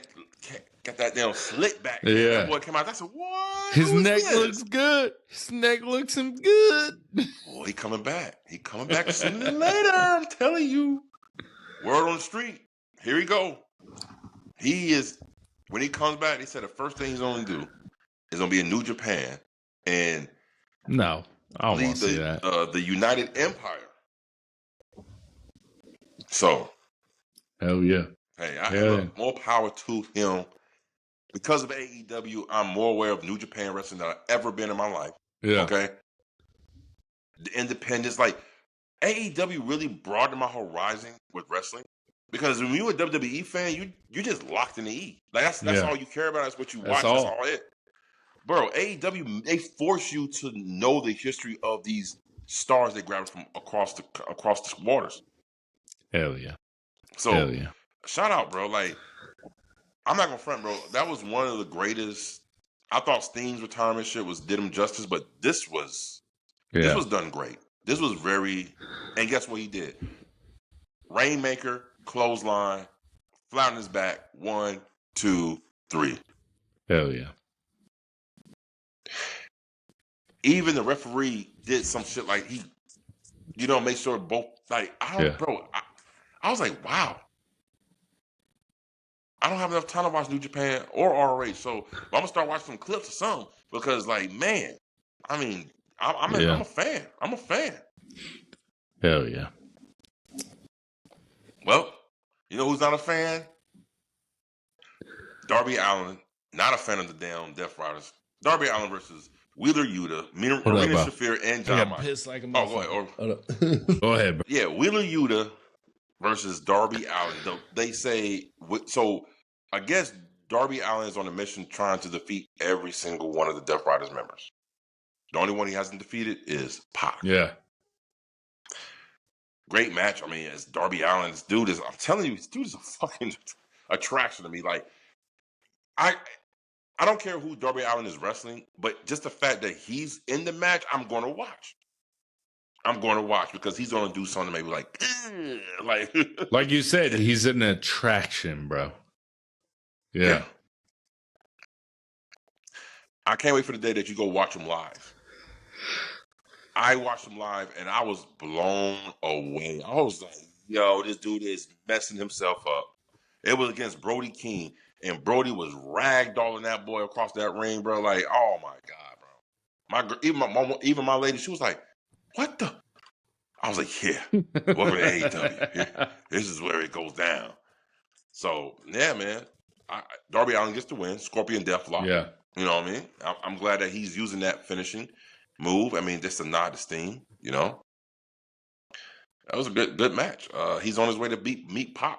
got that damn slick back. Man. That boy came out. I said, "What? His neck looks good. His neck looks good." Boy, he coming back. He coming back sooner than later. I'm telling you. Word on the street. Here he go. He is. When he comes back, they said the first thing he's going to do is going to be in New Japan and no, I don't want to see that. The United Empire. So, hell yeah. Hey, I have more power to him. Because of AEW, I'm more aware of New Japan wrestling than I've ever been in my life. Yeah. Okay. The independence, like AEW really broadened my horizon with wrestling. Because when you're a WWE fan, you just locked in the E. Like that's all you care about. That's what you watch. That's all it. Bro, AEW, they force you to know the history of these stars they grabbed from across the waters. Hell yeah. So shout out, bro. Like, I'm not gonna front, bro. That was one of the greatest. I thought Sting's retirement shit did him justice, but this was done great. This was and guess what he did? Rainmaker, clothesline, flat on his back, 1, 2, 3. Hell yeah. Even the referee did some shit like he, make sure both, like, bro, I was like, wow. I don't have enough time to watch New Japan or ROH, so I'm gonna start watching some clips or something because, like, man, I mean, I'm a fan. I'm a fan. Hell yeah. Well, you know who's not a fan? Darby Allin, not a fan of the damn Death Riders. Darby Allin versus Wheeler Yuta, Marina Shafir, and John Moxley. Go ahead, bro. Yeah, Wheeler Yuta versus Darby Allin. They say, so I guess Darby Allin is on a mission trying to defeat every single one of the Death Riders members. The only one he hasn't defeated is Pac. Yeah. Great match. I mean, it's Darby Allin. This dude I'm telling you, this dude is a fucking attraction to me. Like, I don't care who Darby Allin is wrestling, but just the fact that he's in the match, I'm going to watch. I'm going to watch because he's going to do something maybe like like you said, he's an attraction, bro. Yeah. I can't wait for the day that you go watch him live. I watched him live and I was blown away. I was like, yo, this dude is messing himself up. It was against Brody King, and Brody was ragdolling that boy across that ring, bro. Like, oh my God, bro. Even my lady, she was like, what the? I was like, yeah, welcome to AEW. This is where it goes down. So, yeah, man. Darby Allin gets the win. Scorpion Deathlock. Yeah. You know what I mean? I'm glad that he's using that finishing move. I mean, just a nod to Steam, That was a good match. He's on his way to meet Pac.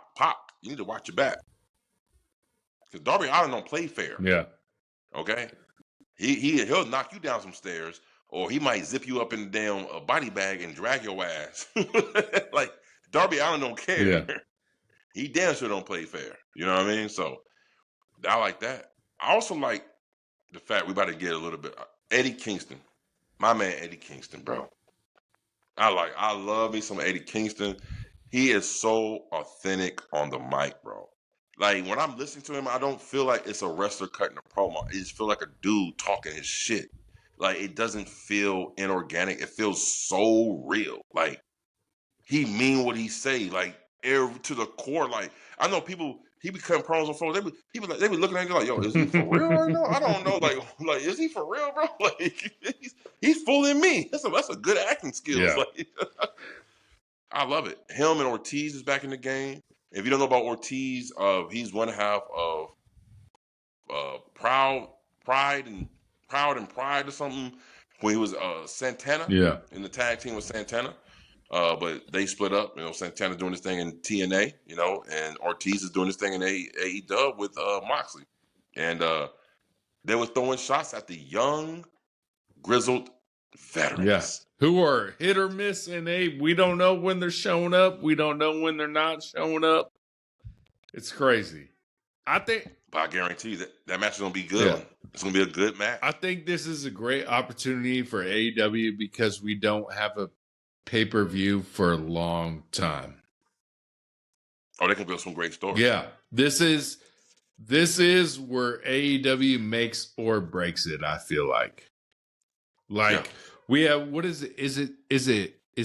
You need to watch your back. Because Darby Allin don't play fair. Yeah. Okay? He'll knock you down some stairs, or he might zip you up in the damn body bag and drag your ass. Like, Darby Allin don't care. Yeah. He damn sure don't play fair. You know what I mean? So, I like that. I also like the fact we about to get a little bit. Eddie Kingston. My man Eddie Kingston, bro. I love me some Eddie Kingston. He is so authentic on the mic, bro. Like, when I'm listening to him, I don't feel like it's a wrestler cutting a promo. I just feel like a dude talking his shit. Like, it doesn't feel inorganic. It feels so real. Like, he mean what he say. Like, to the core. Like, I know people, he be cutting promos on phone. They be looking at you like, yo, is he for real right now? I don't know. Like, is he for real, bro? Like, he's fooling me. That's a good acting skill. Yeah. Like, I love it. Him and Ortiz is back in the game. If you don't know about Ortiz, he's one half of Pride and Pride or something. When he was Santana, in the tag team with Santana, but they split up. Santana doing this thing in TNA, and Ortiz is doing this thing in AEW with Moxley, and they were throwing shots at the young, grizzled Veterans. Yeah. Who are hit or miss, and we don't know when they're showing up. We don't know when they're not showing up. It's crazy. But I guarantee you that match is going to be good. Yeah. It's going to be a good match. I think this is a great opportunity for AEW because we don't have a pay-per-view for a long time. Oh, they can build some great stories. Yeah. This is where AEW makes or breaks it, I feel like. We have, what is it? Is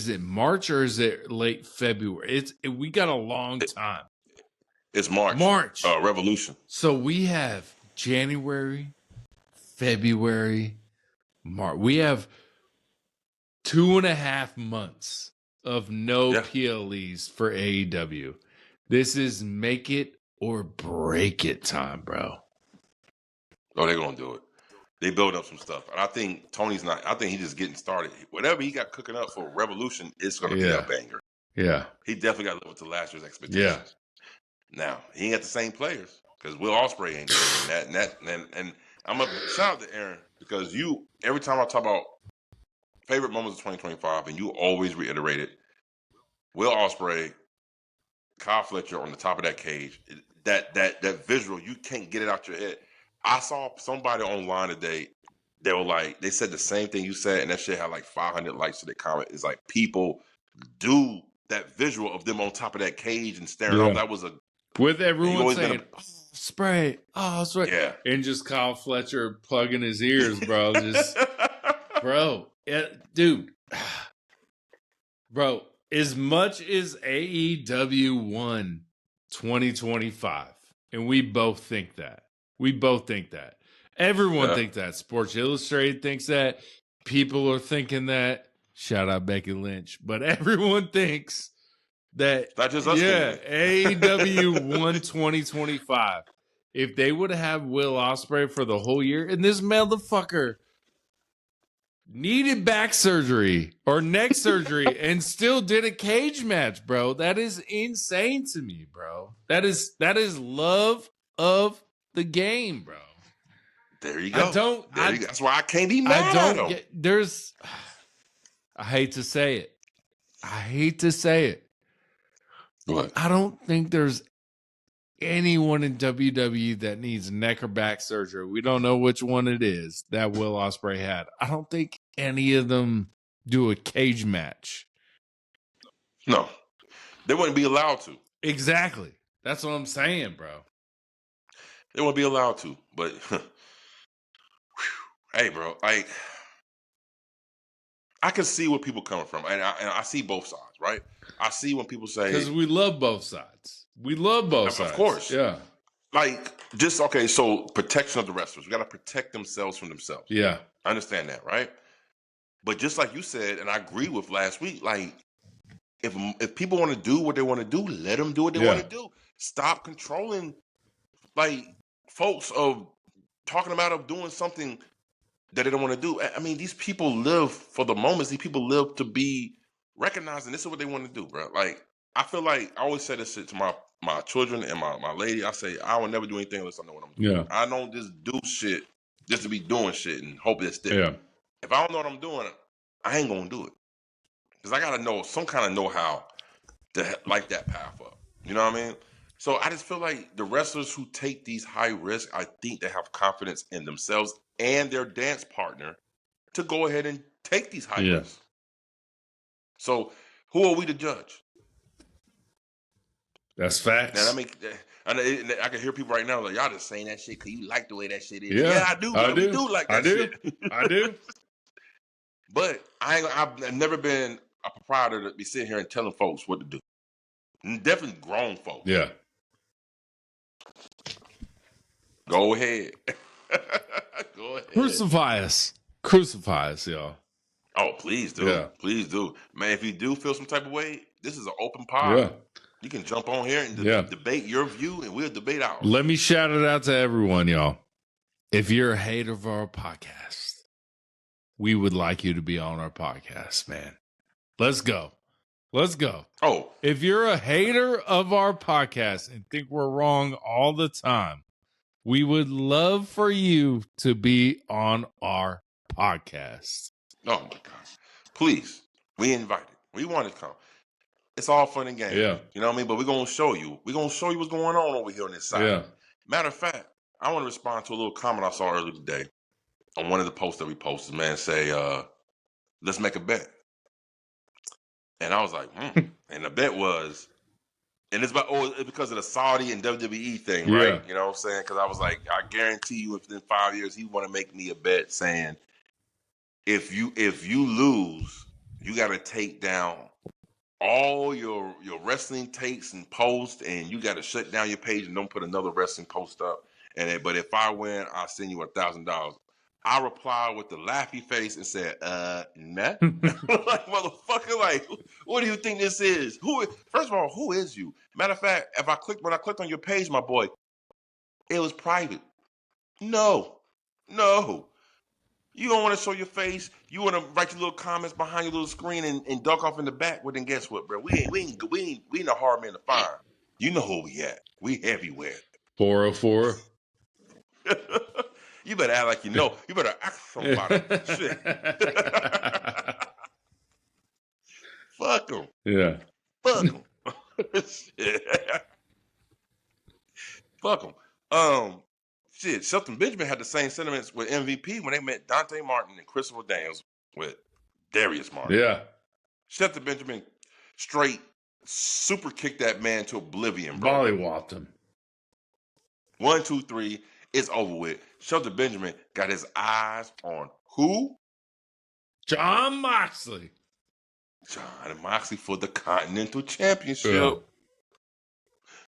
it March or is it late February? We got a long time. It's March. Revolution. So we have January, February, March. We have 2.5 months of no PLEs for AEW. This is make it or break it time, bro. Oh, they're going to do it. They build up some stuff. And I think Tony's not. I think he's just getting started. Whatever he got cooking up for Revolution, it's going to be a banger. Yeah. He definitely got to live up to last year's expectations. Yeah. Now, he ain't got the same players because Will Ospreay ain't good. And I'm going to shout out to Aaron because every time I talk about favorite moments of 2025, and you always reiterate it, Will Ospreay, Kyle Fletcher on the top of that cage, that visual, you can't get it out your head. I saw somebody online today, they said the same thing you said, and that shit had like 500 likes to the comment. It's like people do that visual of them on top of that cage and staring off. That was with everyone saying, spray. Yeah. And just Kyle Fletcher plugging his ears, bro. Dude. Bro, as much as AEW won 2025, and we both think that. Everyone thinks that. Sports Illustrated thinks that. People are thinking that. Shout out Becky Lynch. But everyone thinks that. Not just us. AEW won 2025. If they would have Will Ospreay for the whole year, and this motherfucker needed back surgery or neck surgery and still did a cage match, bro. That is insane to me, bro. That is love of the game, bro. There you go. That's why I can't be mad at him. I hate to say it. What? I don't think there's anyone in WWE that needs neck or back surgery. We don't know which one it is that Will Ospreay had. I don't think any of them do a cage match. No. They wouldn't be allowed to. Exactly. That's what I'm saying, bro. They wouldn't be allowed to. But, hey, bro, like, I can see where people coming from. And I see both sides, right? I see when people say... Because we love both sides. Sides. Of course. Yeah. Like, so protection of the wrestlers. We got to protect themselves from themselves. Yeah. I understand that, right? But just like you said, and I agree with last week, like, if people want to do what they want to do, let them do what they want to do. Stop controlling, like, folks of talking about doing something that they don't want to do. I mean, these people live for the moments. These people live to be recognized, and this is what they want to do, bro. Like, I feel like I always say this shit to my children and my lady. I say, I will never do anything unless I know what I'm doing. Yeah. I don't just do shit just to be doing shit and hope it sticks. Yeah. If I don't know what I'm doing, I ain't going to do it. Because I got to know some kind of know-how to light that path up. You know what I mean? So I just feel like the wrestlers who take these high risks, I think they have confidence in themselves and their dance partner to go ahead and take these high risks. So who are we to judge? That's facts. Now, I can hear people right now like, y'all just saying that shit because you like the way that shit is. Yeah, I do. We do like that shit. I do. But I've never been a proprietor to be sitting here and telling folks what to do. Definitely grown folks. Yeah. Go ahead. Go ahead. Crucify us, y'all. Oh, please do. Yeah. Please do. Man, if you do feel some type of way, this is an open pod. Yeah. You can jump on here and debate your view, and we'll debate ours. Let me shout it out to everyone, y'all. If you're a hater of our podcast, we would like you to be on our podcast, man. Let's go. Oh. If you're a hater of our podcast and think we're wrong all the time, we would love for you to be on our podcast. Oh my God! Please, we invited. We want to come. It's all fun and games. Yeah. You know what I mean? But we're gonna show you. We're gonna show you what's going on over here on this side. Yeah. Matter of fact, I want to respond to a little comment I saw earlier today on one of the posts that we posted. Man, say, let's make a bet. And I was like, And the bet was, and it's because of the Saudi and WWE thing, right? Yeah. You know what I'm saying? Because I was like, I guarantee you, within 5 years, he want to make me a bet saying, if you lose, you got to take down all your wrestling takes and posts, and you got to shut down your page and don't put another wrestling post up. But if I win, I'll send you $1,000. I replied with the laughy face and said, nah. Like, motherfucker, like, what do you think this is? First of all, who is you? Matter of fact, when I clicked on your page, my boy, it was private. No. You don't want to show your face. You want to write your little comments behind your little screen and duck off in the back. Well, then guess what, bro? We ain't a hard man to find. You know who we at. We everywhere. 404. You better act like you know. You better ask somebody. Shit. Fuck them. Yeah. Fuck them. Fuck them. Shit, Shelton Benjamin had the same sentiments with MVP when they met Dante Martin and Christopher Daniels with Darius Martin. Yeah. Shelton Benjamin straight super kicked that man to oblivion, bro. Mollywopped him. 1, 2, 3, it's over with. Shelton Benjamin got his eyes on who? John Moxley. John Moxley for the Continental Championship. Yeah.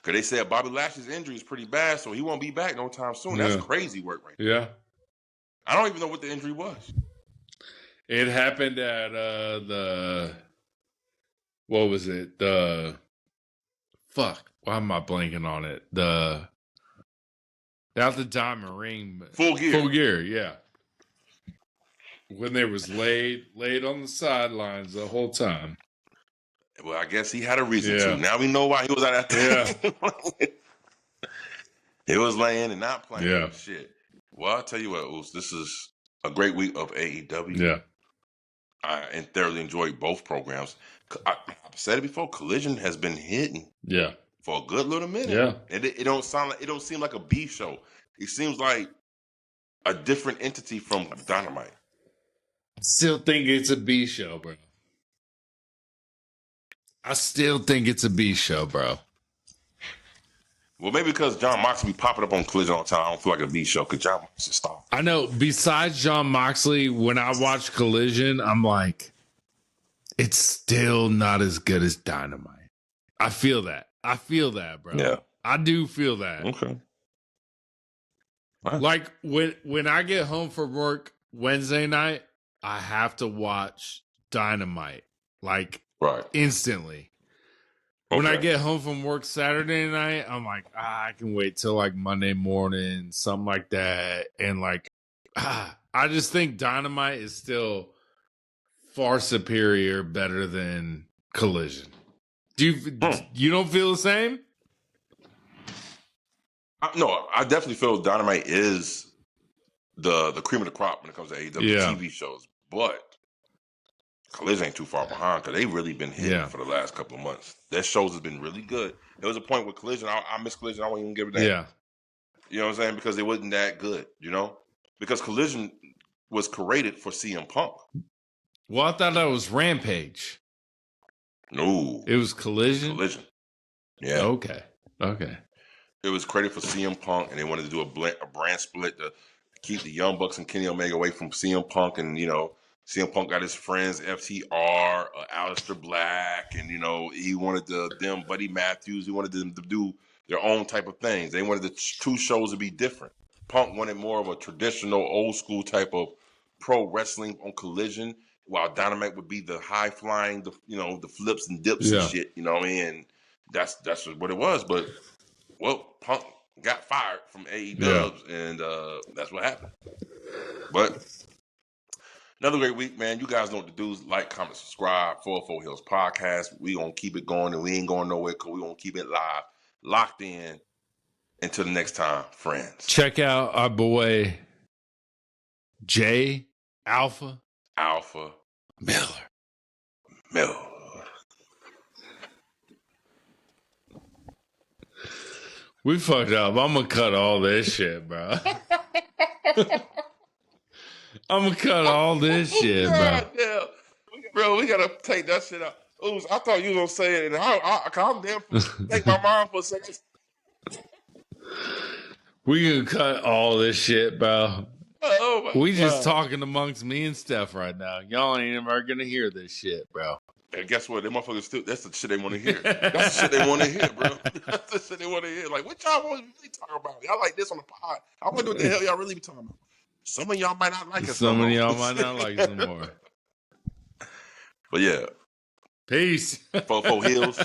Because they said Bobby Lashley's injury is pretty bad, so he won't be back no time soon. That's crazy work right there. Yeah. I don't even know what the injury was. It happened at what was it? Why am I blanking on it? Not the diamond ring. Full Gear. Full Gear, yeah. When they was laid on the sidelines the whole time. Well, I guess he had a reason to. Now we know why he was out there. Yeah. He was laying and not playing. Yeah. Shit. Well, I'll tell you what, Oos, this is a great week of AEW. Yeah. I thoroughly enjoyed both programs. I've said it before, Collision has been hitting. Yeah. For a good little minute. Yeah. It don't seem like a B show. It seems like a different entity from Dynamite. I still think it's a B show, bro. I still think it's a B show, bro. Well, maybe because John Moxley be popping up on Collision all the time, I don't feel like a B show because John Moxley stop. I know. Besides John Moxley, when I watch Collision, I'm like, it's still not as good as Dynamite. I feel that, bro. Yeah. I do feel that. Okay. Right. Like when I get home from work Wednesday night, I have to watch Dynamite. Like instantly. Okay. When I get home from work Saturday night, I'm like, I can wait till like Monday morning, something like that. And like, I just think Dynamite is still far superior, better than Collision. You don't feel the same? No, I definitely feel Dynamite is the cream of the crop when it comes to AEW TV shows. But Collision ain't too far behind because they've really been hitting for the last couple of months. Their shows has been really good. There was a point with Collision, I miss Collision, I won't even give it that. Yeah. You know what I'm saying? Because it wasn't that good, you know? Because Collision was created for CM Punk. Well, I thought that was Rampage. No. It was Collision? Collision. Yeah. Okay. It was created for CM Punk, and they wanted to do a brand split to keep the Young Bucks and Kenny Omega away from CM Punk. And, you know, CM Punk got his friends, FTR, Aleister Black, and, you know, he wanted them, Buddy Matthews, he wanted them to do their own type of things. They wanted the two shows to be different. Punk wanted more of a traditional, old school type of pro wrestling on Collision, while Dynamite would be the high flying, the flips and dips and shit, you know what I mean? And that's what it was. But, well, Punk got fired from AEW, and that's what happened. But another great week, man. You guys know what to do. Like, comment, subscribe. 404 Hills Podcast. We going to keep it going, and we ain't going nowhere because we going to keep it live, locked in. Until the next time, friends. Check out our boy, J Alpha Alpha Miller. We fucked up. I'm gonna cut all this shit, bro. I'm gonna cut all this shit, bro. Damn. Bro, we gotta take that shit out. Ooh, I thought you was gonna say it, and I'm damn thank my mom for saying it. We gonna cut all this shit, bro. Oh my we God. Just talking amongst me and Steph right now. Y'all ain't ever gonna hear this shit, bro. And guess what? Them motherfuckers still, that's the shit they want to hear. That's the shit they want to hear, bro. That's the shit they want to hear. Like, what y'all really talking about? Y'all like this on the pod. I wonder what the hell y'all really be talking about. Some of y'all might not like us. Some of y'all might not like us anymore. But yeah. Peace. Fofo Hills.